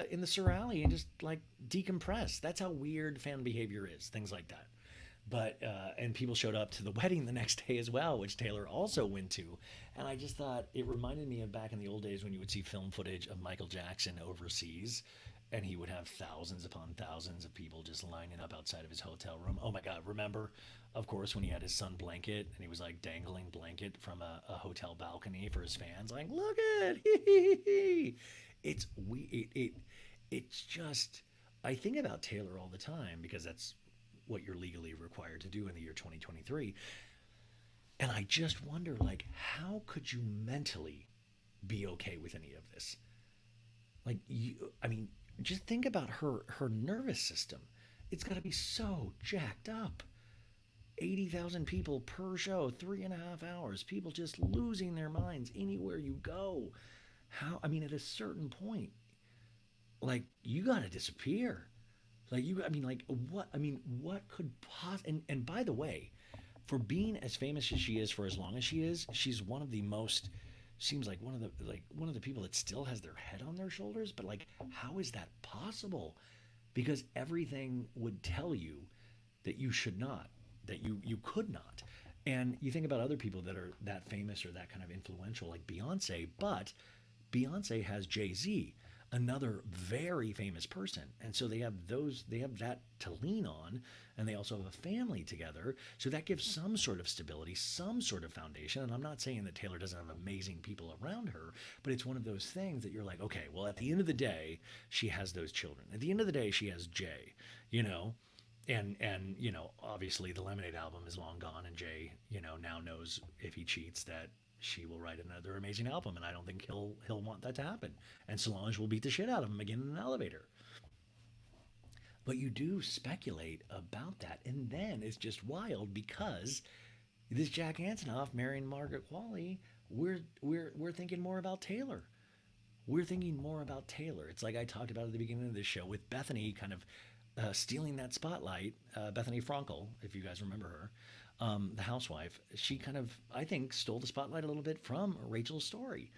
[SPEAKER 1] in the Sir Alley and just like decompress. That's how weird fan behavior is. Things like that. But and people showed up to the wedding the next day as well, which Taylor also went to. And I just thought it reminded me of back in the old days when you would see film footage of Michael Jackson overseas, and he would have thousands upon thousands of people just lining up outside of his hotel room. Oh my God! Remember, of course, when he had his son blanket and he was like dangling blanket from a hotel balcony for his fans, like, look at it. It's we it's just, I think about Taylor all the time because that's what you're legally required to do in the year 2023. And I just wonder, like, how could you mentally be okay with any of this? Like, I mean, just think about her nervous system. It's got to be so jacked up. 80,000 people per show, 3.5 hours, people just losing their minds anywhere you go. How, I mean, at a certain point, like, you got to disappear. Like, I mean, like, what, I mean, what could and by the way, for being as famous as she is for as long as she is, she's one of the most, seems like one of the people that still has their head on their shoulders. But like, how is that possible? Because everything would tell you that you should not, that you could not. And you think about other people that are that famous or that kind of influential, like Beyonce, but Beyonce has Jay-Z, another very famous person. And so they have that to lean on, and they also have a family together. So that gives some sort of stability, some sort of foundation. And I'm not saying that Taylor doesn't have amazing people around her, but it's one of those things that you're like, okay, well, at the end of the day, she has those children. At the end of the day, she has Jay, you know? And obviously the Lemonade album is long gone, and Jay now knows if he cheats that she will write another amazing album, and I don't think he'll want that to happen. And Solange will beat the shit out of him again in an elevator. But you do speculate about that, and then it's just wild because this Jack Antonoff marrying Margaret Qualley, we're thinking more about Taylor. We're thinking more about Taylor. It's like I talked about at the beginning of this show with Bethany kind of stealing that spotlight. Bethany Frankel, if you guys remember her, the housewife, she kind of, I think, stole the spotlight a little bit from Rachel's story.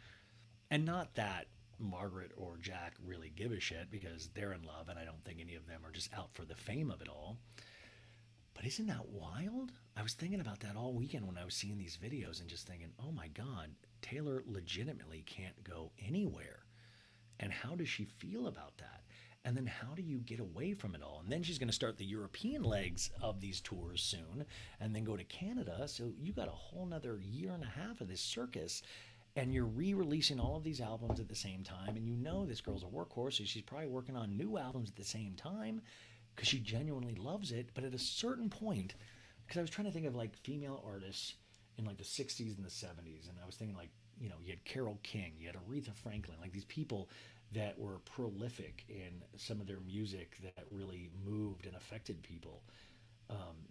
[SPEAKER 1] And not that Margaret or Jack really give a shit because they're in love, and I don't think any of them are just out for the fame of it all. But isn't that wild? I was thinking about that all weekend when I was seeing these videos and just thinking, oh my God, Taylor legitimately can't go anywhere. And how does she feel about that? And then how do you get away from it all? And then she's going to start the European legs of these tours soon and then go to Canada. So you got a whole nother year and a half of this circus, and you're re-releasing all of these albums at the same time. And this girl's a workhorse, so she's probably working on new albums at the same time because she genuinely loves it. But at a certain point, because I was trying to think of like female artists in like the 60s and the 70s, and I was thinking like, you had Carole King, you had Aretha Franklin, like these people that were prolific in some of their music that really moved and affected people.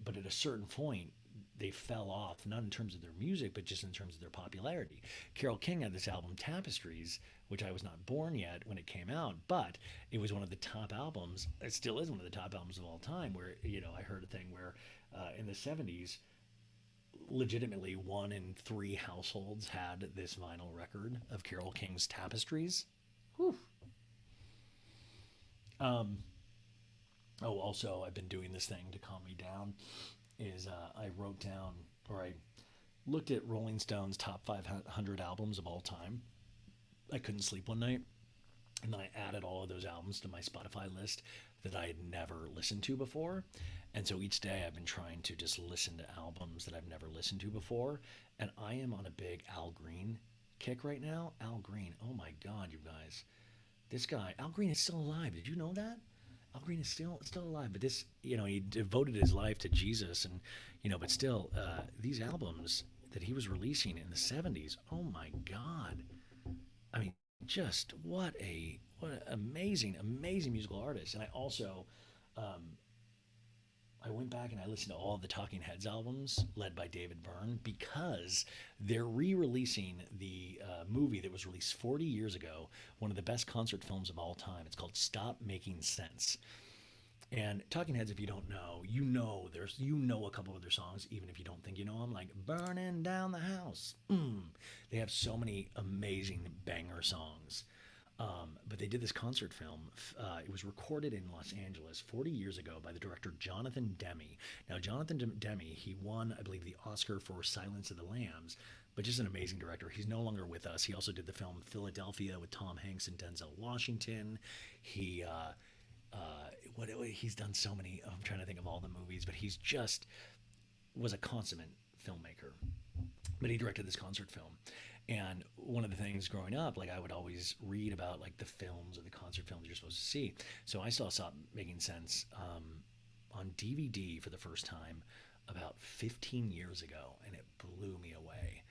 [SPEAKER 1] But at a certain point, they fell off, not in terms of their music, but just in terms of their popularity. Carole King had this album, Tapestries, which I was not born yet when it came out, but it was one of the top albums. It still is one of the top albums of all time. Where I heard a thing where in the '70s, legitimately 1 in 3 households had this vinyl record of Carole King's Tapestries. Whew. Um, oh, also, I've been doing this thing to calm me down. Is I wrote down, or I looked at Rolling Stone's top 500 albums of all time. I couldn't sleep one night, and then I added all of those albums to my Spotify list that I had never listened to before. And so each day I've been trying to just listen to albums that I've never listened to before. And I am on a big Al Green kick right now. Al Green, oh my God, you guys. This guy, Al Green is still alive. Did you know that? Al Green is still alive, but this, he devoted his life to Jesus, and but still, these albums that he was releasing in the '70s. Oh my God! I mean, just what an amazing musical artist. And I also, um, I went back and I listened to all of the Talking Heads albums led by David Byrne because they're re-releasing the movie that was released 40 years ago, one of the best concert films of all time. It's called Stop Making Sense. And Talking Heads, if you don't know, you know a couple of their songs, even if you don't think you know them, like "Burning Down the House." They have so many amazing banger songs. But they did this concert film. It was recorded in Los Angeles 40 years ago by the director Jonathan Demme. Now, Jonathan Demme, he won, I believe, the Oscar for Silence of the Lambs, but just an amazing director. He's no longer with us. He also did the film Philadelphia with Tom Hanks and Denzel Washington. He he's done so many. I'm trying to think of all the movies, but he's just was a consummate filmmaker. But he directed this concert film. And one of the things growing up, like I would always read about like the films or the concert films you're supposed to see. So I saw Stop Making Sense on DVD for the first time about 15 years ago, and it blew me away.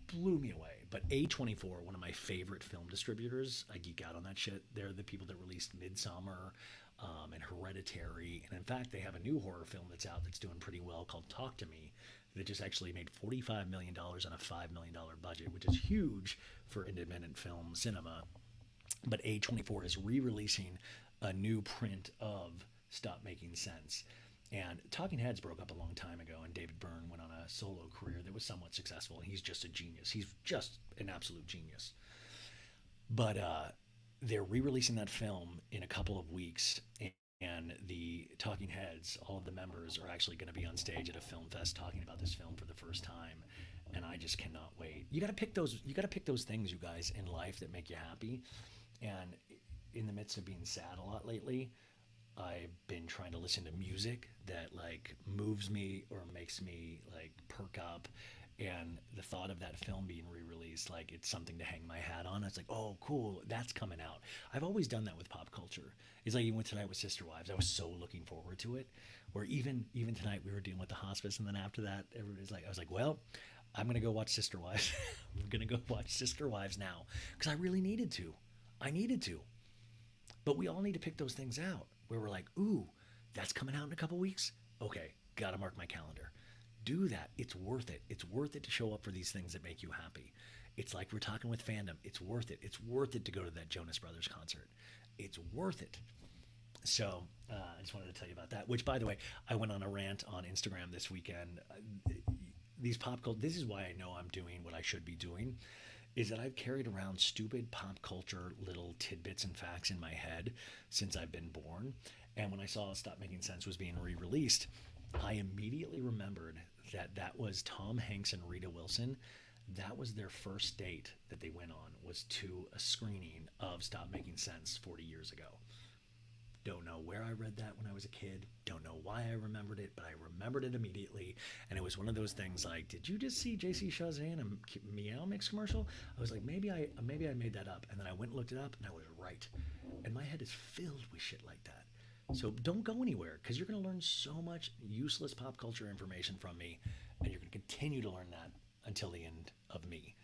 [SPEAKER 1] Blew me away. But A24, one of my favorite film distributors, I geek out on that shit. They're the people that released Midsummer and Hereditary. And in fact, they have a new horror film that's out that's doing pretty well called Talk to Me, that just actually made $45 million dollars on a $5 million budget, which is huge for independent film cinema. But A24 is re-releasing a new print of Stop Making Sense. And Talking Heads broke up a long time ago, and David Byrne went on a solo career that was somewhat successful. And he's just a genius. He's just an absolute genius. But they're re-releasing that film in a couple of weeks, and the Talking Heads, all of the members are actually going to be on stage at a film fest talking about this film for the first time, and I just cannot wait. You got to pick those. You got to pick those things, you guys, in life that make you happy. And in the midst of being sad a lot lately, I've been trying to listen to music that like moves me or makes me like perk up. And the thought of that film being re-released, like it's something to hang my hat on. It's like, oh, cool, that's coming out. I've always done that with pop culture. It's like even with Tonight with Sister Wives, I was so looking forward to it. Where even tonight we were dealing with the hospice, and then after that, everybody's like, I was like, well, I'm gonna go watch Sister Wives. I'm gonna go watch Sister Wives now because I really needed to. I needed to. But we all need to pick those things out where we're like, ooh, that's coming out in a couple weeks. Okay, gotta mark my calendar. Do that. It's worth it. It's worth it to show up for these things that make you happy. It's like we're talking with fandom. It's worth it. It's worth it to go to that Jonas Brothers concert. It's worth it. So I just wanted to tell you about that. Which, by the way, I went on a rant on Instagram this weekend. These pop culture. This is why I know I'm doing what I should be doing. Is that I've carried around stupid pop culture little tidbits and facts in my head since I've been born. And when I saw Stop Making Sense was being re-released, I immediately remembered that that was Tom Hanks and Rita Wilson. That was their first date that they went on, was to a screening of Stop Making Sense 40 years ago. Don't know where I read that when I was a kid. Don't know why I remembered it, but I remembered it immediately. And it was one of those things like, did you just see JC Chazin and a Meow Mix commercial? I was like, maybe I made that up. And then I went and looked it up, and I was right. And my head is filled with shit like that. So don't go anywhere, because you're going to learn so much useless pop culture information from me, and you're going to continue to learn that until the end of me.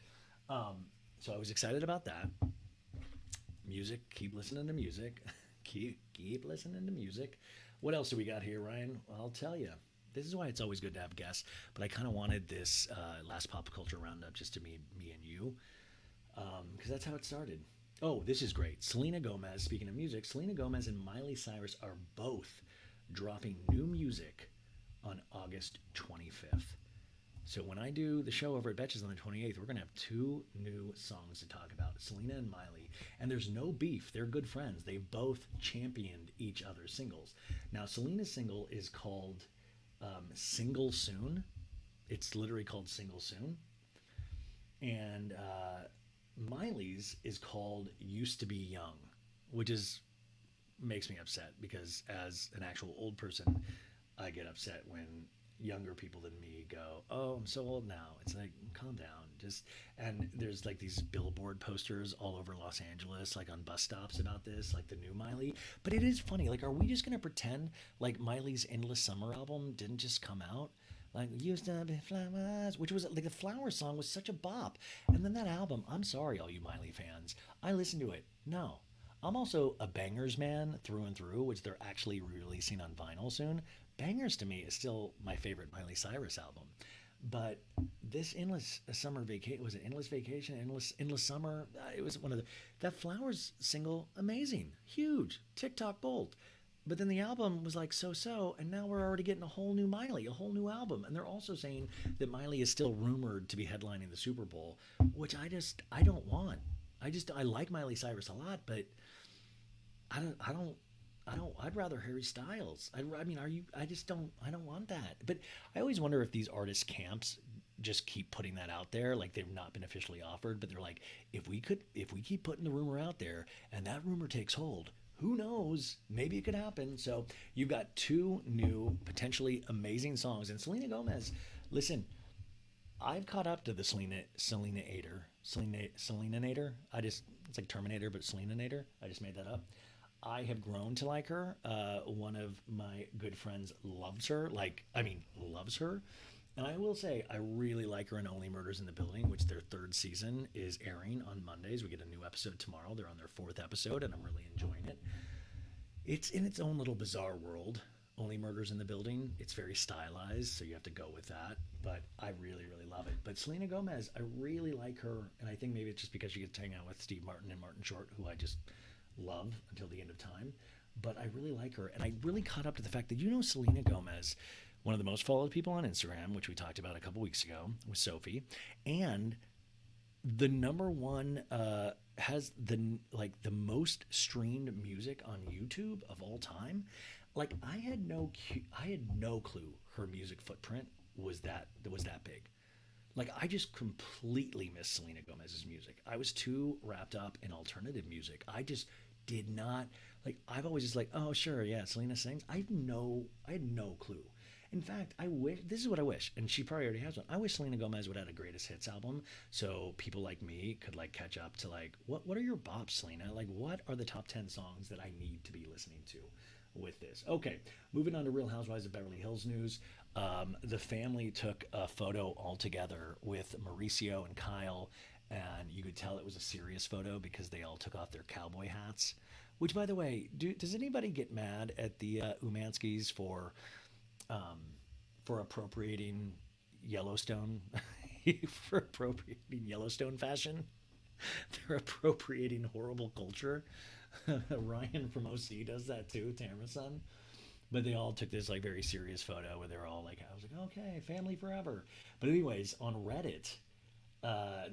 [SPEAKER 1] So I was excited about that. Music, keep listening to music. keep listening to music. What else do we got here, Ryan? I'll tell you. This is why it's always good to have guests. But I kind of wanted this last pop culture roundup just to me and you, because that's how it started. Oh, this is great. Selena Gomez. Speaking of music, Selena Gomez and Miley Cyrus are both dropping new music on August 25th. So when I do the show over at Betches on the 28th, we're going to have two new songs to talk about, Selena and Miley. And there's no beef. They're good friends. They both championed each other's singles. Now, Selena's single is called Single Soon. It's literally called Single Soon. And Miley's is called Used to Be Young, which is makes me upset because as an actual old person, I get upset when younger people than me go, "Oh, I'm so old now." It's like, calm down. Just and there's like these billboard posters all over Los Angeles, like on bus stops about this, like the new Miley. But it is funny. Like, are we just gonna pretend like Miley's Endless Summer album didn't just come out? Like used to be flowers, which was like the flower song was such a bop, and then that album. I'm sorry, all you Miley fans. I listened to it. No, I'm also a bangers man through and through, which they're actually releasing on vinyl soon. Bangers to me is still my favorite Miley Cyrus album. But this endless summer vacation was it endless vacation, endless summer. It was one of the that flowers single, amazing, huge, TikTok bold. But then the album was like so, and now we're already getting a whole new Miley, a whole new album, and they're also saying that Miley is still rumored to be headlining the Super Bowl, which I don't want. I like Miley Cyrus a lot, but I don't. I'd rather Harry Styles. I mean, are you? I just don't. I don't want that. But I always wonder if these artist camps just keep putting that out there, like they've not been officially offered, but they're like, if we keep putting the rumor out there, and that rumor takes hold, who knows? Maybe it could happen. So you've got two new, potentially amazing songs, and Selena Gomez. Listen, I've caught up to the Selena Nader. It's like Terminator, but Selena Nader. I just made that up. I have grown to like her. One of my good friends loves her. Like, I mean, loves her. And I will say, I really like her in Only Murders in the Building, which their third season is airing on Mondays. We get a new episode tomorrow. They're on their fourth episode, and I'm really enjoying it. It's in its own little bizarre world. Only Murders in the Building. It's very stylized, so you have to go with that. But I really, really love it. But Selena Gomez, I really like her, and I think maybe it's just because she gets to hang out with Steve Martin and Martin Short, who I just love until the end of time. But I really like her, and I really caught up to the fact that Selena Gomez, one of the most followed people on Instagram, which we talked about a couple weeks ago with Sophie, and the number one has the most streamed music on YouTube of all time. Like I had no clue her music footprint was that big. Like I just completely missed Selena Gomez's music. I was too wrapped up in alternative music. I just did not like. I've always just like, oh sure, yeah, Selena sings. I had no clue. In fact, I wish this is what I wish, and she probably already has one. I wish Selena Gomez would have a greatest hits album, so people like me could like catch up to like what are your bops, Selena? Like what are the top 10 songs that I need to be listening to with this? Okay, moving on to Real Housewives of Beverly Hills news. The family took a photo all together with Mauricio and Kyle, and you could tell it was a serious photo because they all took off their cowboy hats. Which, by the way, does anybody get mad at the Umanskys um, for appropriating Yellowstone for appropriating Yellowstone fashion? They're appropriating horrible culture. Ryan from OC does that too, Tamara's son. But they all took this like very serious photo where they're all like, I was like, okay, family forever. But anyways, on Reddit,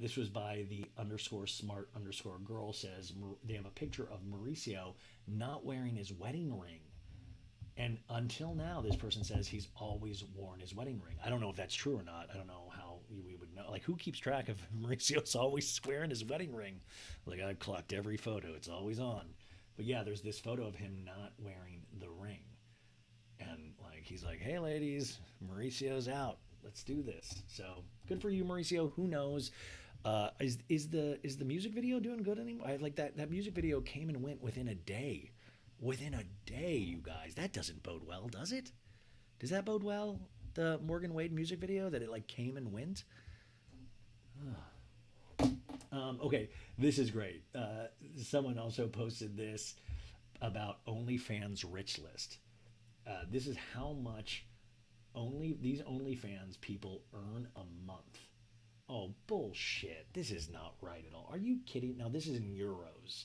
[SPEAKER 1] this was by the underscore smart underscore girl says they have a picture of Mauricio not wearing his wedding ring. And until now, this person says he's always worn his wedding ring. I don't know if that's true or not. I don't know how we would know. Like, who keeps track of Mauricio's always wearing his wedding ring? Like, I've clocked every photo. It's always on. But yeah, there's this photo of him not wearing the ring. And like he's like, "Hey, ladies, Mauricio's out. Let's do this." So good for you, Mauricio. Who knows? Is the music video doing good anymore? I like that music video came and went within a day. Within a day, you guys. That doesn't bode well, does it? Does that bode well? The Morgan Wade music video that it like came and went. Okay, this is great. Someone also posted this about OnlyFans rich list. This is how much Only these OnlyFans people earn a month. Oh, bullshit. This is not right at all. Are you kidding? Now, this is in euros.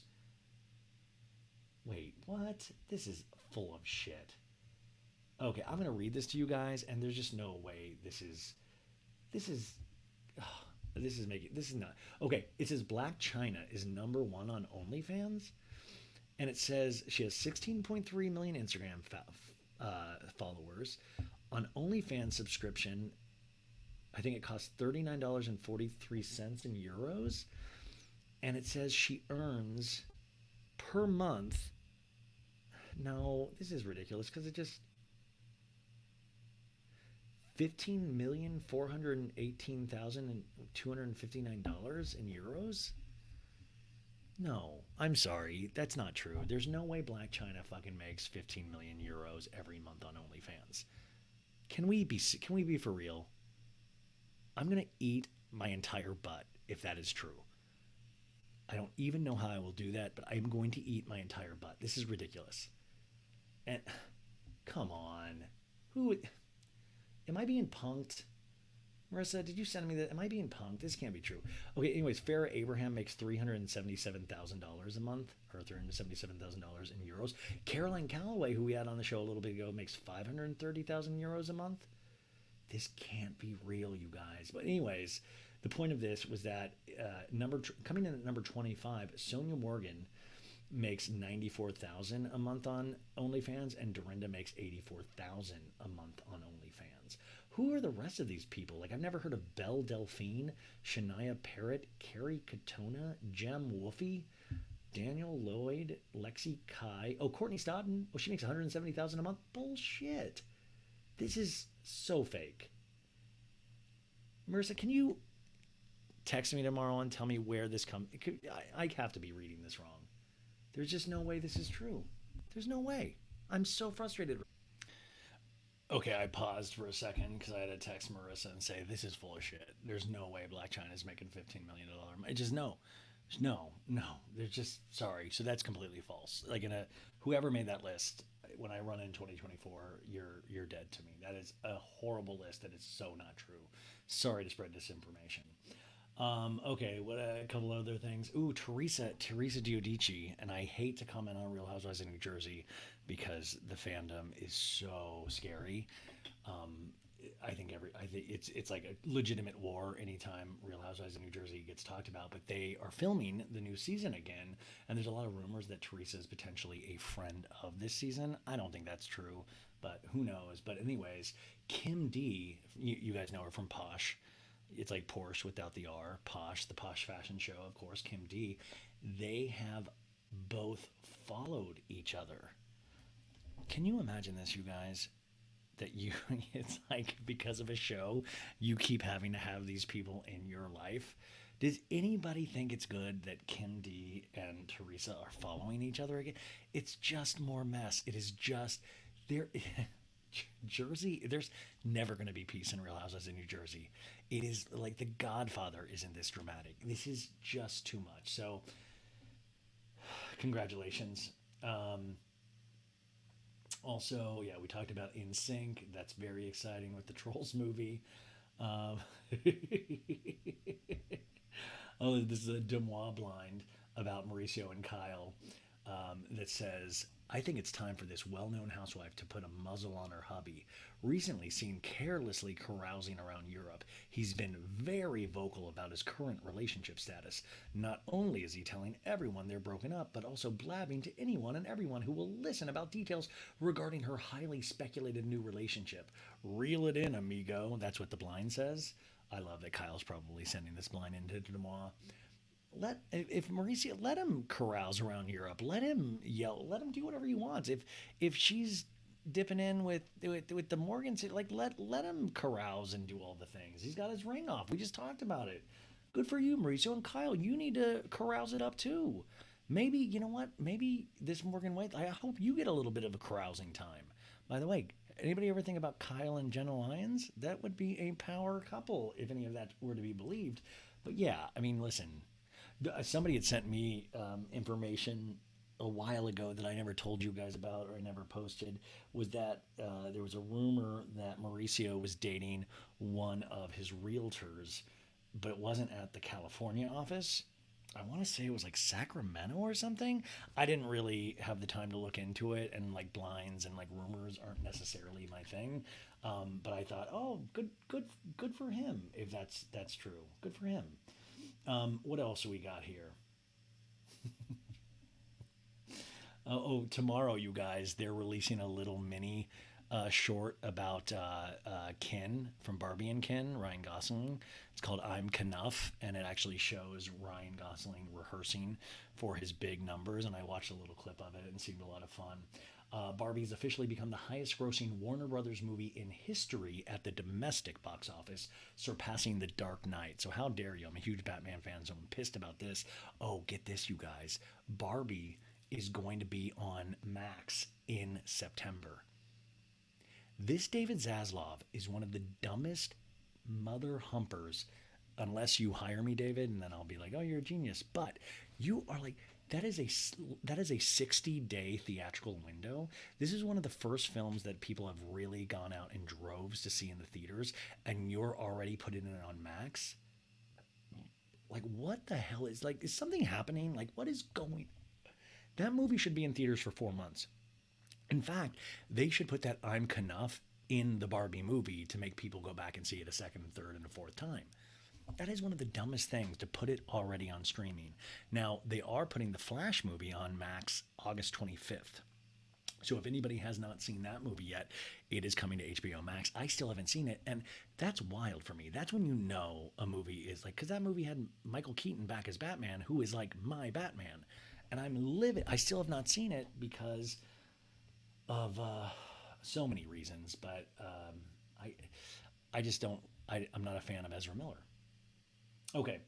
[SPEAKER 1] Wait, what? This is full of shit. Okay, I'm going to read this to you guys, and there's just no way this is. This is. ugh, this is not. Okay, it says Black China is number one on OnlyFans, and it says she has 16.3 million Instagram followers. On OnlyFans subscription, I think it costs $39.43 in euros, and it says she earns per month. No, this is ridiculous because it just 15,418,259 in euros. No, I'm sorry, that's not true. There's no way Black China fucking makes 15 million euros every month on OnlyFans. Can we be for real? I'm gonna eat my entire butt if that is true. I don't even know how I will do that, but I'm going to eat my entire butt. This is ridiculous. And come on, who am I being punked? Marissa, did you send me that? Am I being punked? This can't be true. Okay, anyways, Farrah Abraham makes $377,000 a month, or $377,000 in euros. Caroline Calloway, who we had on the show a little bit ago, makes 530,000 euros a month. This can't be real, you guys. But anyways, the point of this was that coming in at number 25, Sonia Morgan makes 94,000 a month on OnlyFans, and Dorinda makes 84,000 a month on OnlyFans. Who are the rest of these people? Like, I've never heard of Belle Delphine, Shania Parrott, Carrie Katona, Jem Wolfie, Daniel Lloyd, Lexi Kai. Oh, Courtney Stodden. Oh, she makes 170,000 a month. Bullshit. This is so fake. Marissa, can you text me tomorrow and tell me where this comes? I have to be reading this wrong. There's just no way this is true. There's no way. I'm so frustrated. Okay, I paused for a second because I had to text Marissa and say, this is full of shit. There's no way Black China's making $15 million. I just no. No. They're just sorry. So that's completely false. Like whoever made that list, when I run in 2024, you're dead to me. That is a horrible list that is so not true. Sorry to spread disinformation. Okay, what a couple other things. Ooh, Teresa Giudice, and I hate to comment on Real Housewives of New Jersey because the fandom is so scary. Um, I think it's like a legitimate war anytime Real Housewives of New Jersey gets talked about. But they are filming the new season again, and there's a lot of rumors that Teresa is potentially a friend of this season. I don't think that's true, but who knows? But anyways, Kim D, you guys know her from Posh. It's like Porsche without the R. Posh, the Posh fashion show, of course. Kim D. They have both followed each other. Can you imagine this, you guys? That you, it's like because of a show, you keep having to have these people in your life. Does anybody think it's good that Kim D and Teresa are following each other again? It's just more mess. It is just there. Jersey, there's never going to be peace in Real Housewives in New Jersey. It is like The Godfather isn't this dramatic. This is just too much. So, congratulations. Also, yeah, we talked about In Sync. That's very exciting with the Trolls movie. Um, oh, this is a Demois blind about Mauricio and Kyle that says, I think it's time for this well known housewife to put a muzzle on her hubby. Recently seen carelessly carousing around Europe, he's been very vocal about his current relationship status. Not only is he telling everyone they're broken up, but also blabbing to anyone and everyone who will listen about details regarding her highly speculated new relationship. Reel it in, amigo. That's what the blind says. I love that Kyle's probably sending this blind into Demois. If Mauricio, let him carouse around Europe, let him yell, let him do whatever he wants. If she's dipping in with the Morgans, like let him carouse and do all the things. He's got his ring off. We just talked about it. Good for you, Mauricio and Kyle. You need to carouse it up too. Maybe you know what? Maybe this Morgan White. I hope you get a little bit of a carousing time. By the way, anybody ever think about Kyle and Jenna Lyons? That would be a power couple if any of that were to be believed. But yeah, I mean, listen. Somebody had sent me information a while ago that I never told you guys about or I never posted was that there was a rumor that Mauricio was dating one of his realtors, but it wasn't at the California office. I want to say it was like Sacramento or something. I didn't really have the time to look into it, and like blinds and like rumors aren't necessarily my thing. But I thought, oh, good for him. If that's true, good for him. What else do we got here? Tomorrow, you guys, they're releasing a little mini short about Ken from Barbie and Ken, Ryan Gosling. It's called I'm Knuff, and it actually shows Ryan Gosling rehearsing for his big numbers. And I watched a little clip of it and it seemed a lot of fun. Barbie's officially become the highest grossing Warner Brothers movie in history at the domestic box office, surpassing The Dark Knight. So, how dare you? I'm a huge Batman fan, so I'm pissed about this. Oh, get this, you guys. Barbie is going to be on Max in September. This David Zaslav is one of the dumbest mother humpers, unless you hire me, David, and then I'll be like, oh, you're a genius. But you are like, that is a 60-day theatrical window. This is one of the first films that people have really gone out in droves to see in the theaters, and you're already putting it on Max. Like, what the hell is something happening? Like, what is going? That movie should be in theaters for 4 months. In fact, they should put that I'm Knuff in the Barbie movie to make people go back and see it a second, and third, and a fourth time. That is one of the dumbest things to put it already on streaming. Now, they are putting the Flash movie on Max August 25th. So if anybody has not seen that movie yet, it is coming to HBO Max. I still haven't seen it, and that's wild for me. That's when you know a movie is like, because that movie had Michael Keaton back as Batman, who is like my Batman. And I'm livid. I still have not seen it because of so many reasons, but I I just don't. I'm not a fan of Ezra Miller. Okay,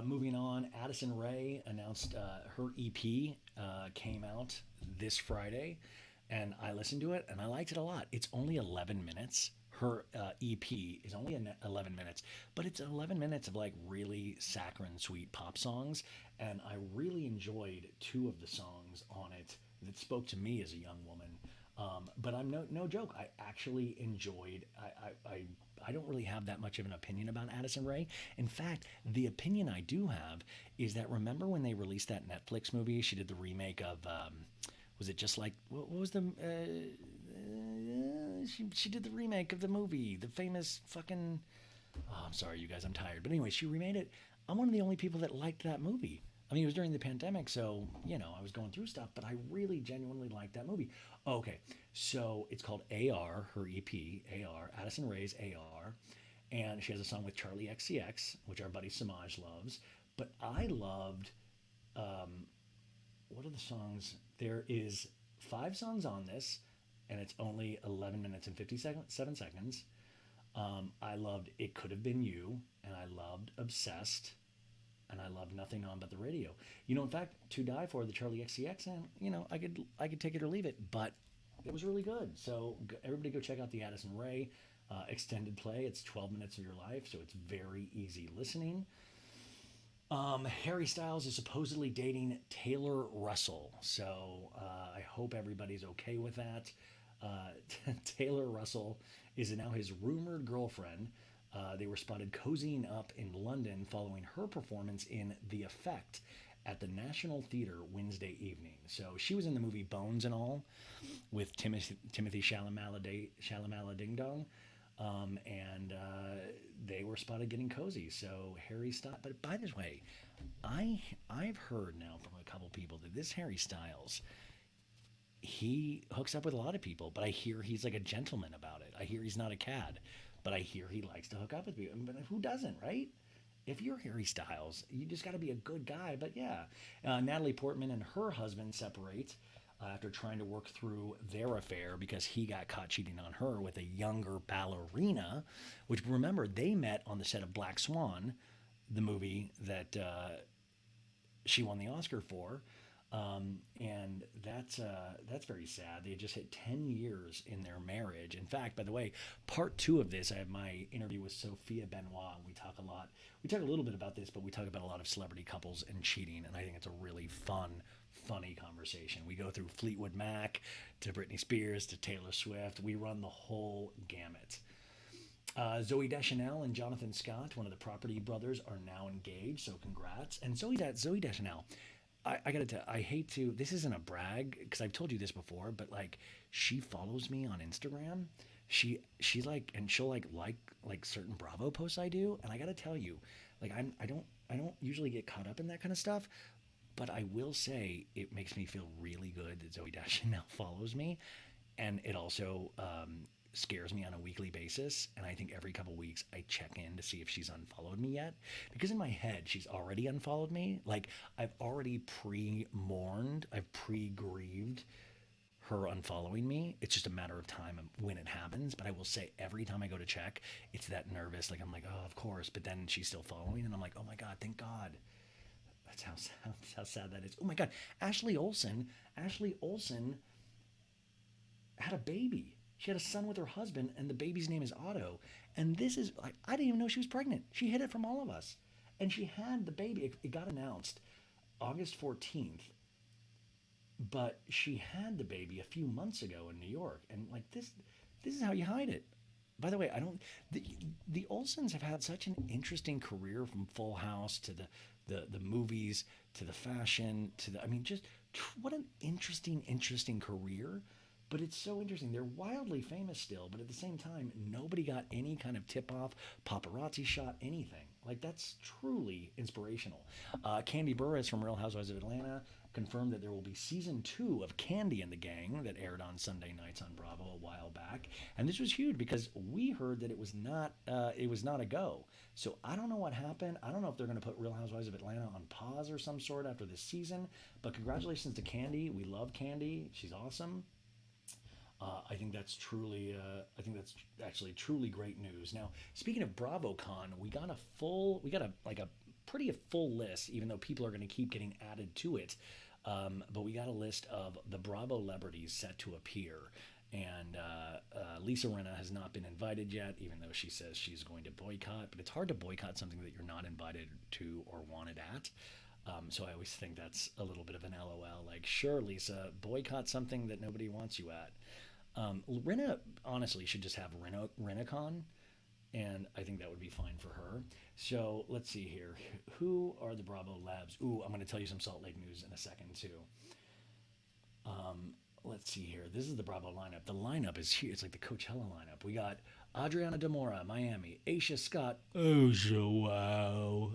[SPEAKER 1] moving on. Addison Rae announced her EP came out this Friday, and I listened to it and I liked it a lot. It's only 11 minutes. Her EP is only 11 minutes, but it's 11 minutes of like really saccharine, sweet pop songs, and I really enjoyed two of the songs on it that spoke to me as a young woman. But I'm no joke. I actually enjoyed. I don't really have that much of an opinion about Addison Rae. In fact, the opinion I do have is that remember when they released that Netflix movie? She did the remake of. Was it just like what was the? She did the remake of the movie, the famous fucking. Oh, I'm sorry, you guys. I'm tired. But anyway, she remade it. I'm one of the only people that liked that movie. I mean, it was during the pandemic, so I was going through stuff, but I really genuinely liked that movie. Okay, so it's called AR, her EP, AR, Addison Rae's AR, and she has a song with Charlie XCX, which our buddy Samaj loves. But I loved, what are the songs? There is 5 songs on this, and it's only 11 minutes and 57 seconds. I loved It Could Have Been You, and I loved Obsessed, and I love Nothing On But the Radio. In fact, To Die For, the Charlie XCX, and I could take it or leave it, but it was really good. So everybody go check out the Addison Rae extended play. It's 12 minutes of your life, so it's very easy listening. Harry Styles is supposedly dating Taylor Russell, so I hope everybody's okay with that. Taylor Russell is now his rumored girlfriend. They were spotted cozying up in London following her performance in The Effect at the National Theatre Wednesday evening. So she was in the movie Bones and All with Timothy Chalamet Ding Dong. And they were spotted getting cozy. So Harry Styles. But by the way, I've heard now from a couple people that this Harry Styles, he hooks up with a lot of people, but I hear he's like a gentleman about it. I hear he's not a cad, but I hear he likes to hook up with people. But who doesn't, right? If you're Harry Styles, you just got to be a good guy. But yeah, Natalie Portman and her husband separate after trying to work through their affair because he got caught cheating on her with a younger ballerina, which remember, they met on the set of Black Swan, the movie that she won the Oscar for. And that's very sad. They had just hit 10 years in their marriage. In fact, by the way, part two of this, I have my interview with Sophia Benoit. We talk a lot. We talk a little bit about this, but we talk about a lot of celebrity couples and cheating. And I think it's a really funny conversation. We go through Fleetwood Mac to Britney Spears to Taylor Swift. We run the whole gamut. Zoe Deschanel and Jonathan Scott, one of the Property brothers, are now engaged. So congrats. And Zoe Deschanel, I gotta tell, I hate to. This isn't a brag because I've told you this before, but like she follows me on Instagram. She like and she'll like certain Bravo posts I do, and I gotta tell you, like I don't usually get caught up in that kind of stuff, but I will say it makes me feel really good that Zoe Deschanel follows me, and it also scares me on a weekly basis. And I think every couple weeks I check in to see if she's unfollowed me yet, because in my head she's already unfollowed me. Like I've already pre-mourned, I've pre-grieved her unfollowing me. It's just a matter of time when it happens. But I will say every time I go to check, it's that nervous. Like I'm like, oh, of course. But then she's still following, and I'm like, oh my god, thank God. That's how sad that is. Oh my God, Ashley Olsen. Ashley Olsen had a baby. She had a son with her husband, and the baby's name is Otto. And this is like I didn't even know she was pregnant. She hid it from all of us, and she had the baby. It got announced August 14th, but she had the baby a few months ago in New York. And like this is how you hide it. By the way, I don't. The, the Olsens have had such an interesting career, from Full House to the movies to the fashion to the. I mean, just what an interesting career. But it's so interesting. They're wildly famous still, but at the same time, nobody got any kind of tip off, paparazzi shot, anything. Like, that's truly inspirational. Candy Burris from Real Housewives of Atlanta confirmed that there will be season two of Candy and the Gang that aired on Sunday nights on Bravo a while back. And this was huge because we heard that it was not a go. So I don't know what happened. I don't know if they're going to put Real Housewives of Atlanta on pause or some sort after this season. But congratulations to Candy. We love Candy. She's awesome. I think that's actually truly great news. Now, speaking of BravoCon, we got a like a pretty full list, even though people are going to keep getting added to it. But we got a list of the Bravo celebrities set to appear. And Lisa Rinna has not been invited yet, even though she says she's going to boycott. But it's hard to boycott something that you're not invited to or wanted at. So I always think that's a little bit of an LOL. Like, sure, Lisa, boycott something that nobody wants you at. Rinna honestly should just have Rinnacon, and I think that would be fine for her. So let's see here. Who are the Bravo Labs? Ooh, I'm going to tell you some Salt Lake news in a second too. Let's see here. This is the Bravo lineup. The lineup is here. It's like the Coachella lineup. We got Adriana Demora, Miami. Aisha Scott, wow.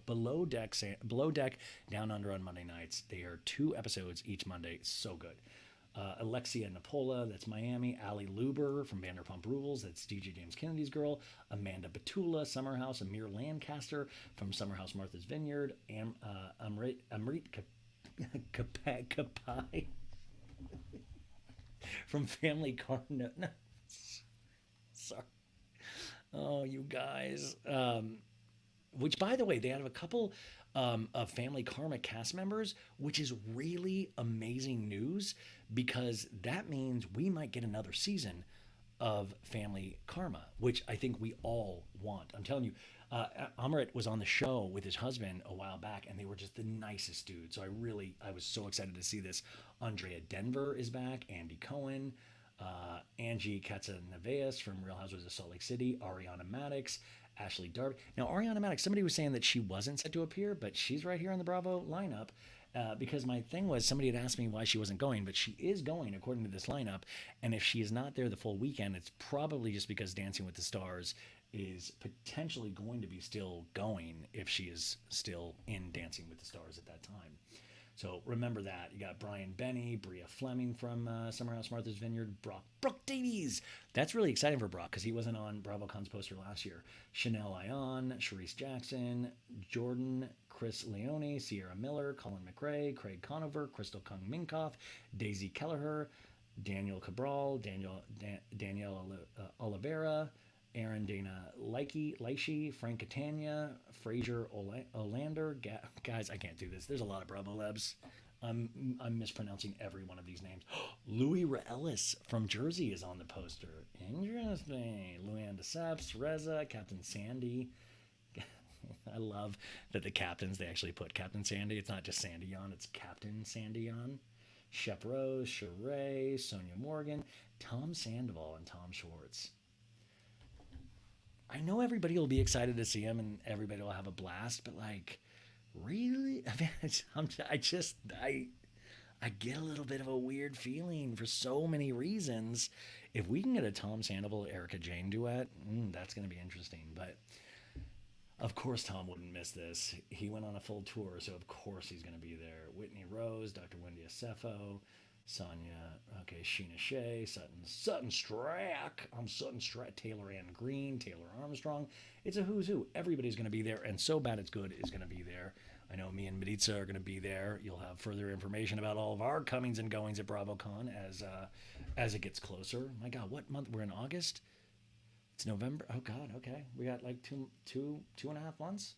[SPEAKER 1] Below Deck, Down Under on Monday nights. They are 2 episodes each Monday. So good. Alexia Napola, that's Miami. Ali Luber from Vanderpump Rules, that's DJ James Kennedy's girl. Amanda Batula, Summer House. Amir Lancaster from Summer House Martha's Vineyard. Amrit Kapai from Family Car. No, sorry. Oh, you guys. Which, by the way, they have a couple of Family Karma cast members, which is really amazing news because that means we might get another season of Family Karma, which I think we all want. I'm telling you, Amrit was on the show with his husband a while back, and they were just the nicest dudes. So I was so excited to see this. Andrea Denver is back, Andy Cohen, Angie Katsaneveas from Real Housewives of Salt Lake City, Ariana Maddox, Ashley Darby. Now, Ariana Maddox, somebody was saying that she wasn't set to appear, but she's right here on the Bravo lineup. Because my thing was, somebody had asked me why she wasn't going, but she is going according to this lineup. And if she is not there the full weekend, it's probably just because Dancing with the Stars is potentially going to be still going if she is still in Dancing with the Stars at that time. So remember that. You got Brian Benny, Bria Fleming from Summer House Martha's Vineyard, Brooke Davies. That's really exciting for Brock because he wasn't on BravoCon's poster last year. Chanel Ayan, Sharice Jackson, Jordan, Chris Leone, Sierra Miller, Colin McRae, Craig Conover, Crystal Kung Minkoff, Daisy Kelleher, Daniel Cabral, Danielle Oliveira, Aaron Dana Lychee, Frank Catania, Fraser Olander. Guys, I can't do this. There's a lot of Bravo Labs. I'm mispronouncing every one of these names. Louis Reellis from Jersey is on the poster. Interesting. Luann DeSeps, Reza, Captain Sandy. I love that the captains, they actually put Captain Sandy. It's not just Sandy on, it's Captain Sandy on. Shep Rose, Sheree, Sonia Morgan, Tom Sandoval, and Tom Schwartz. I know everybody will be excited to see him and everybody will have a blast, but like, really? I mean, I get a little bit of a weird feeling for so many reasons. If we can get a Tom Sandoval Erika Jayne duet, that's going to be interesting. But of course, Tom wouldn't miss this. He went on a full tour, so of course he's going to be there. Whitney Rose, Dr. Wendy Acefo, Sonia, okay, Sheena Shea, Sutton Stracke. I'm Sutton Stracke, Taylor Ann Green, Taylor Armstrong. It's a who's who. Everybody's going to be there, and So Bad It's Good is going to be there. I know me and Maritza are going to be there. You'll have further information about all of our comings and goings at BravoCon as it gets closer. My God, what month? We're in August. It's November. Oh God. Okay, we got like two and a half months.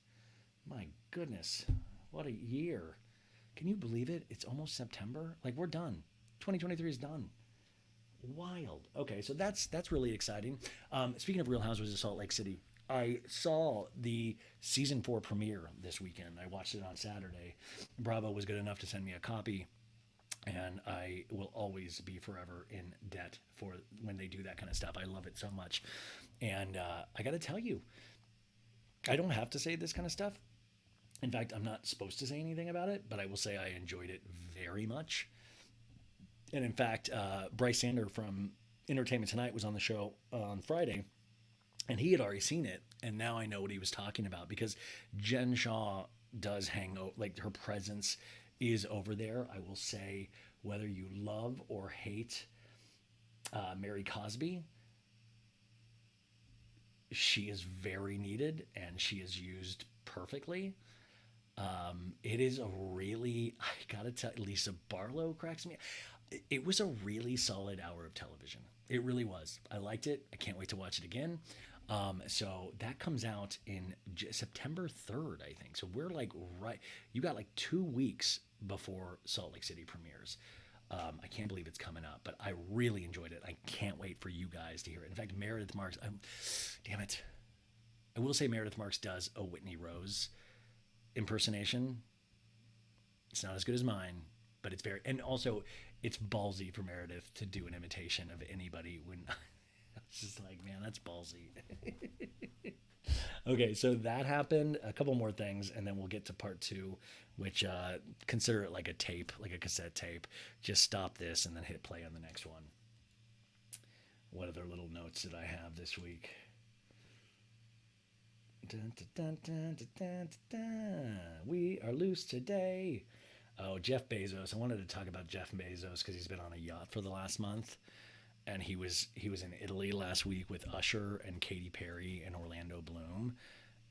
[SPEAKER 1] My goodness, what a year! Can you believe it? It's almost September. Like we're done. 2023 is done. Wild. Okay, so that's really exciting. Speaking of Real Housewives of Salt Lake City, I saw the season 4 premiere this weekend. I watched it on Saturday. Bravo was good enough to send me a copy, and I will always be forever in debt for when they do that kind of stuff. I love it so much. And I got to tell you, I don't have to say this kind of stuff. In fact, I'm not supposed to say anything about it, but I will say I enjoyed it very much. And in fact, Bryce Sander from Entertainment Tonight was on the show on Friday, and he had already seen it. And now I know what he was talking about because Jen Shaw does hang out, like her presence is over there. I will say, whether you love or hate Mary Cosby, she is very needed and she is used perfectly. It is a really, I gotta tell, Lisa Barlow cracks me. It was a really solid hour of television. It really was. I liked it. I can't wait to watch it again. So that comes out in September 3rd, I think. So we're like right, you got like 2 weeks before Salt Lake City premieres. I can't believe it's coming up, but I really enjoyed it. I can't wait for you guys to hear it. In fact, Meredith Marks, damn it. I will say Meredith Marks does a Whitney Rose impersonation. It's not as good as mine, but it's very, and also it's ballsy for Meredith to do an imitation of anybody when it's just like, man, that's ballsy. Okay, so that happened. A couple more things, and then we'll get to part 2, which consider it like a tape, like a cassette tape. Just stop this and then hit play on the next one. What other little notes did I have this week? Dun, dun, dun, dun, dun, dun. We are loose today. Oh, Jeff Bezos. I wanted to talk about Jeff Bezos because he's been on a yacht for the last month. And he was in Italy last week with Usher and Katy Perry and Orlando Bloom.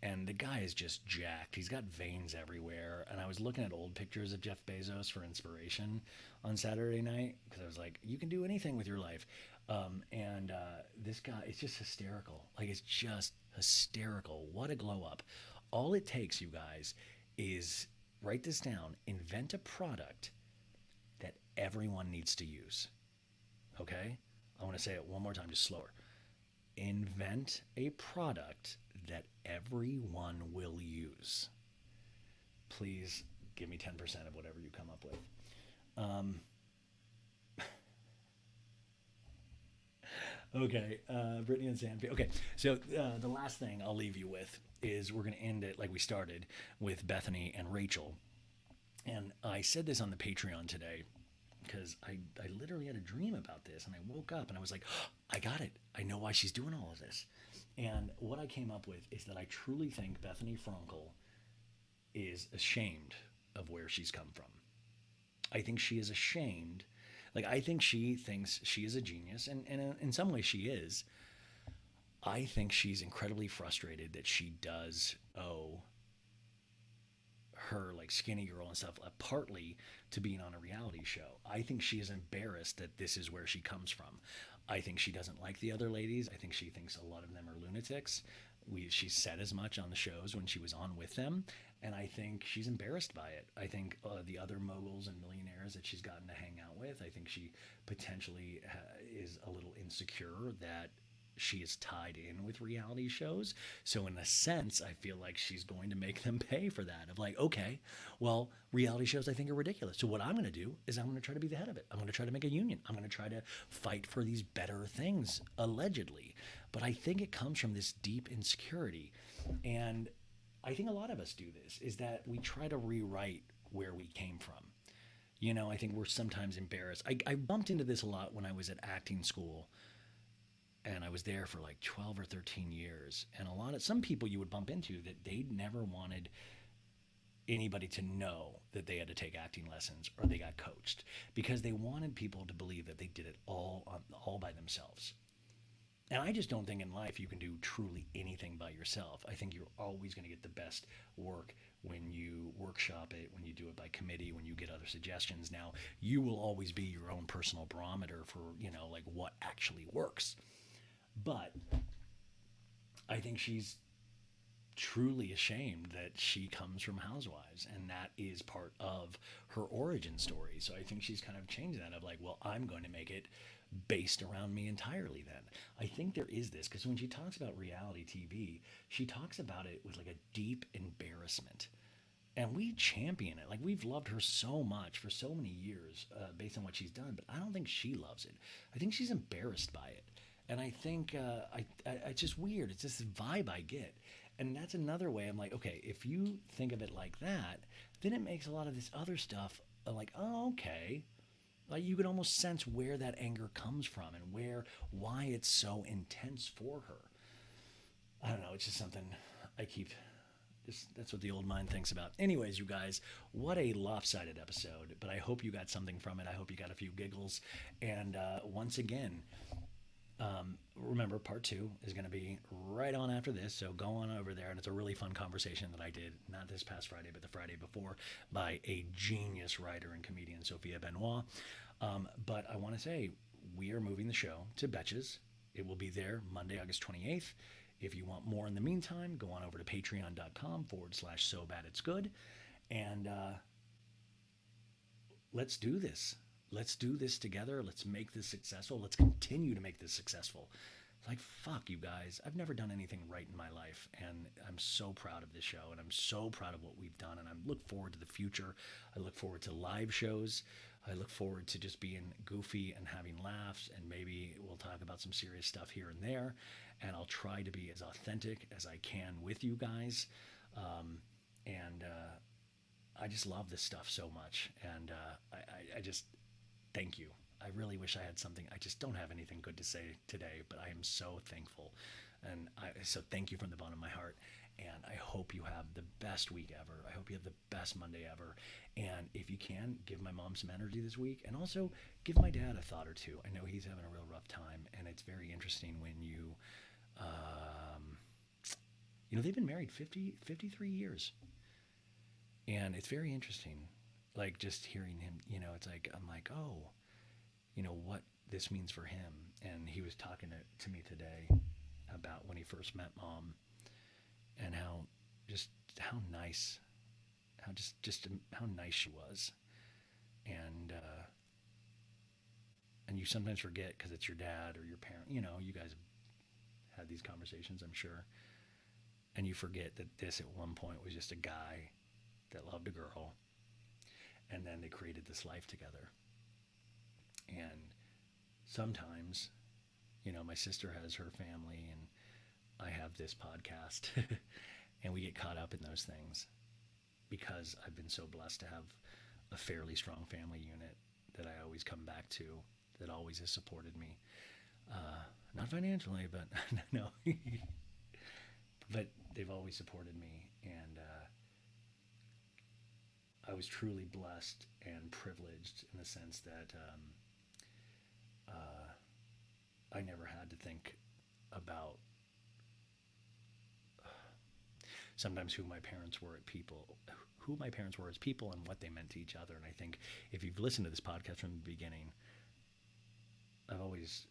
[SPEAKER 1] And the guy is just jacked. He's got veins everywhere. And I was looking at old pictures of Jeff Bezos for inspiration on Saturday night because I was like, you can do anything with your life. This guy is just hysterical. Like, it's just hysterical. What a glow up. All it takes, you guys, is write this down. Invent a product that everyone needs to use. Okay? I want to say it one more time, just slower. Invent a product that everyone will use. Please give me 10% of whatever you come up with. Okay, Brittany and Sandra. Okay, so the last thing I'll leave you with is we're going to end it like we started with Bethany and Rachel. And I said this on the Patreon today because I literally had a dream about this, and I woke up and I was like, oh, I got it. I know why she's doing all of this. And what I came up with is that I truly think Bethany Frankel is ashamed of where she's come from. I think she is ashamed. Like, I think she thinks she is a genius, and in some ways she is. I think she's incredibly frustrated that she does owe her, like, skinny girl and stuff, partly to being on a reality show. I think she is embarrassed that this is where she comes from. I think she doesn't like the other ladies. I think she thinks a lot of them are lunatics. She said as much on the shows when she was on with them, and I think she's embarrassed by it. I think the other moguls and millionaires that she's gotten to hang out with, I think she potentially is a little insecure that she is tied in with reality shows. So in a sense, I feel like she's going to make them pay for that. Of like, okay, well, reality shows I think are ridiculous. So what I'm going to do is I'm going to try to be the head of it. I'm going to try to make a union. I'm going to try to fight for these better things, allegedly. But I think it comes from this deep insecurity. And I think a lot of us do this, is that we try to rewrite where we came from. I think we're sometimes embarrassed. I bumped into this a lot when I was at acting school, and I was there for like 12 or 13 years. And some people you would bump into that they never wanted anybody to know that they had to take acting lessons or they got coached, because they wanted people to believe that they did it all by themselves. And I just don't think in life you can do truly anything by yourself. I think you're always going to get the best work when you workshop it, when you do it by committee, when you get other suggestions. Now, you will always be your own personal barometer for, like what actually works. But I think she's truly ashamed that she comes from housewives, and that is part of her origin story. So I think she's kind of changed that, of like, well, I'm going to make it based around me entirely then. I think there is this, because when she talks about reality TV, she talks about it with like a deep embarrassment. And we champion it. Like, we've loved her so much for so many years based on what she's done, but I don't think she loves it. I think she's embarrassed by it. And I think it's just weird. It's just the vibe I get. And that's another way I'm like, okay, if you think of it like that, then it makes a lot of this other stuff like, oh, okay. Like, you can almost sense where that anger comes from and why it's so intense for her. I don't know. It's just something I keep. That's what the old mind thinks about. Anyways, you guys, what a lopsided episode. But I hope you got something from it. I hope you got a few giggles. And once again, remember, part 2 is going to be right on after this, so go on over there. And it's a really fun conversation that I did, not this past Friday, but the Friday before, by a genius writer and comedian, Sophia Benoit. But I want to say, we are moving the show to Betches. It will be there Monday, August 28th. If you want more in the meantime, go on over to patreon.com/so-bad-it's-good. And let's do this. Let's do this together. Let's make this successful. Let's continue to make this successful. Like, fuck you guys. I've never done anything right in my life, and I'm so proud of this show, and I'm so proud of what we've done, and I look forward to the future. I look forward to live shows. I look forward to just being goofy and having laughs, and maybe we'll talk about some serious stuff here and there, and I'll try to be as authentic as I can with you guys. And I just love this stuff so much, and I just thank you. I really wish I had something. I just don't have anything good to say today, but I am so thankful. And so thank you from the bottom of my heart. And I hope you have the best week ever. I hope you have the best Monday ever. And if you can, give my mom some energy this week. And also give my dad a thought or two. I know he's having a real rough time. And it's very interesting when they've been married 53 years. And it's very interesting. Like, just hearing him, it's like, I'm like, oh, what this means for him. And he was talking to me today about when he first met Mom, and how nice she was. And you sometimes forget, because it's your dad or your parent, you guys have had these conversations, I'm sure, and you forget that this at one point was just a guy that loved a girl, and then they created this life together. And sometimes, my sister has her family, and I have this podcast, and we get caught up in those things, because I've been so blessed to have a fairly strong family unit that I always come back to, that always has supported me. Not financially, but no. But they've always supported me, and I was truly blessed and privileged in the sense that I never had to think about sometimes who my parents were as people and what they meant to each other. And I think if you've listened to this podcast from the beginning, I've always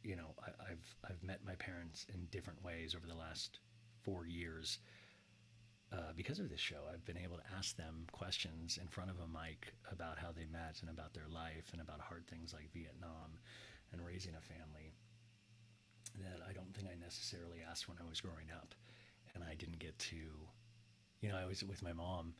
[SPEAKER 1] I've met my parents in different ways over the last 4 years because of this show. I've been able to ask them questions in front of a mic about how they met and about their life and about hard things like Vietnam and raising a family that I don't think I necessarily asked when I was growing up. And I didn't get to, I was with my mom.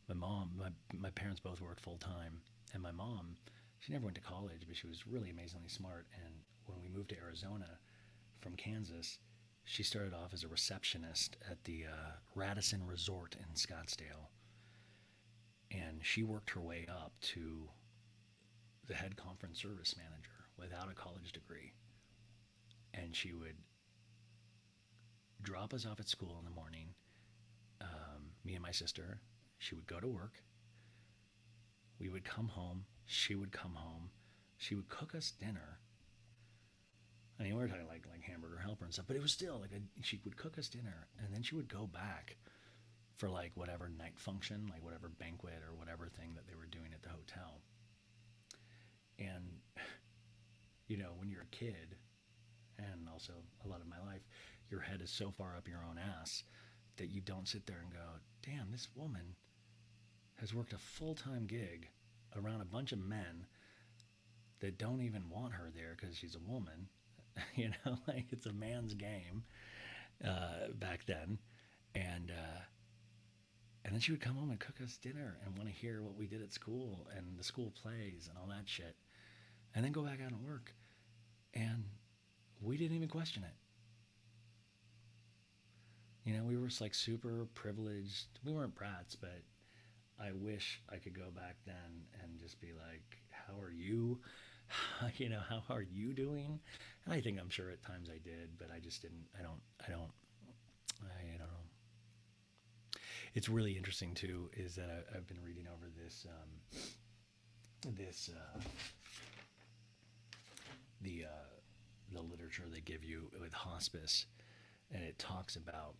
[SPEAKER 1] My parents both worked full time. And my mom, she never went to college, but she was really amazingly smart. And when we moved to Arizona from Kansas, she started off as a receptionist at the Radisson Resort in Scottsdale. And she worked her way up to the head conference service manager without a college degree. And she would drop us off at school in the morning, me and my sister. She would go to work. We would come home. She would come home. She would cook us dinner. I mean, we were talking like hamburger helper and stuff, but it was still like she would cook us dinner, and then she would go back for like whatever night function, like whatever banquet or whatever thing that they were doing at the hotel. And when you're a kid, and also a lot of my life, your head is so far up your own ass that you don't sit there and go, damn, this woman has worked a full-time gig around a bunch of men that don't even want her there because she's a woman. Like it's a man's game back then. And then she would come home and cook us dinner and want to hear what we did at school and the school plays and all that shit. And then go back out and work. And we didn't even question it. We were just like super privileged. We weren't brats, but I wish I could go back then and just be like, how are you? How are you doing? And I'm sure at times I did, but I just didn't, I don't know. It's really interesting too, is that I've been reading over the literature they give you with hospice, and it talks about,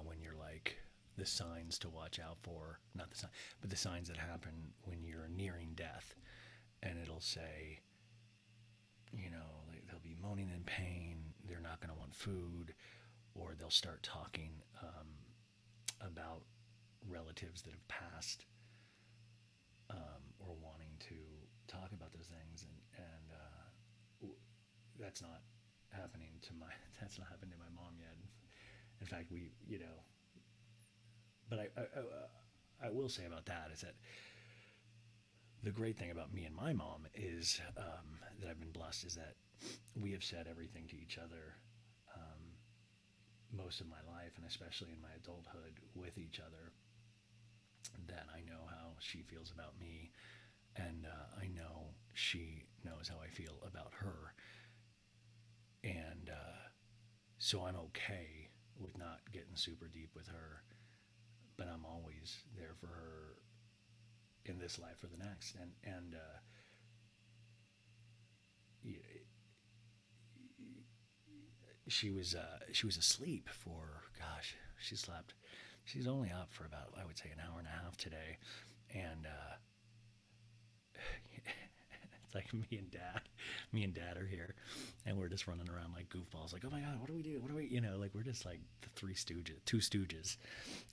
[SPEAKER 1] when you're like, the signs to watch out for, not the sign, but the signs that happen when you're nearing death. And it'll say, they'll be moaning in pain, they're not going to want food, or they'll start talking about relatives that have passed, or wanting to talk about those things. And that's not that's not happened to my mom yet. In fact, but I will say about that is that the great thing about me and my mom is that I've been blessed is that we have said everything to each other most of my life, and especially in my adulthood with each other, that I know how she feels about me, and I know she knows how I feel about her. And so I'm okay with not getting super deep with her, but I'm always there for her in this life or the next. And she was asleep for, gosh, she's only up for about, I would say, an hour and a half today. And it's like me and dad are here, and we're just running around like goofballs, like, oh my god, what do we do, like we're just like the two stooges.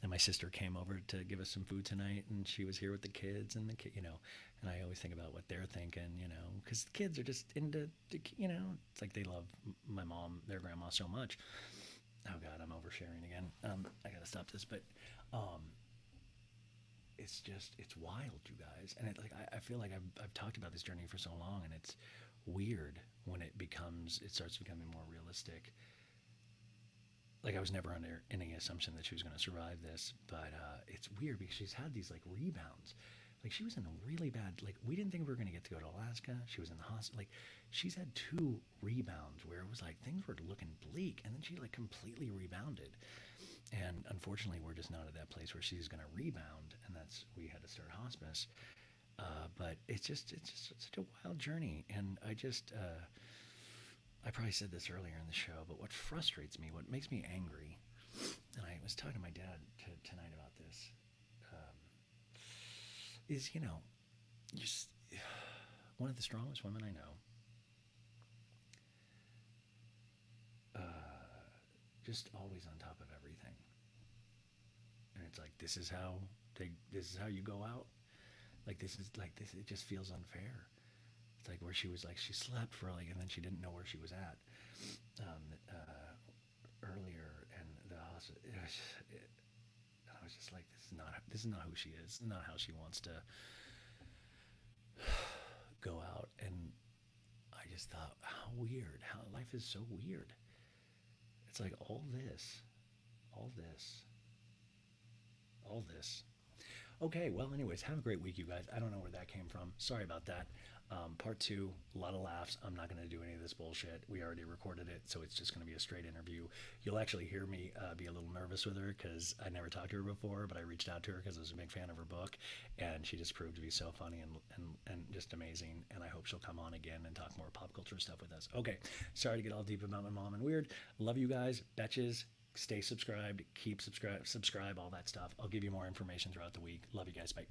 [SPEAKER 1] And my sister came over to give us some food tonight, and she was here with the kids, and and I always think about what they're thinking, because the kids are just into, it's like they love my mom, their grandma, so much. Oh god, I'm oversharing again. I gotta stop this. But it's wild, you guys. And I feel like I've talked about this journey for so long, and it's weird when it starts becoming more realistic. Like, I was never under any assumption that she was going to survive this, but it's weird because she's had these like rebounds. Like, she was in a really bad, like, we didn't think we were going to get to go to Alaska. She was in the hospital. Like, she's had 2 rebounds where it was like things were looking bleak, and then she like completely rebounded. And unfortunately, we're just not at that place where she's going to rebound, and we had to start hospice. But it's just such a wild journey. And I probably said this earlier in the show, but what frustrates me, what makes me angry, and I was talking to my dad tonight about this, is, just one of the strongest women I know just always on top of everything. And it's like, this is how you go out. Like this is like this. It just feels unfair. It's like where she was like she slept for like, and then she didn't know where she was at earlier, and the hospital. I was just like, this is not who she is. This is not how she wants to go out. And I just thought, how weird. How life is so weird. It's like all this, all this, all this. Okay, well, anyways, have a great week, you guys. I don't know where that came from. Sorry about that. Part two, a lot of laughs. I'm not going to do any of this bullshit. We already recorded it, so it's just going to be a straight interview. You'll actually hear me be a little nervous with her because I never talked to her before, but I reached out to her because I was a big fan of her book, and she just proved to be so funny and just amazing, and I hope she'll come on again and talk more pop culture stuff with us. Okay, sorry to get all deep about my mom and weird. Love you guys. Betches. Stay subscribed, keep subscribe, all that stuff. I'll give you more information throughout the week. Love you guys. Bye.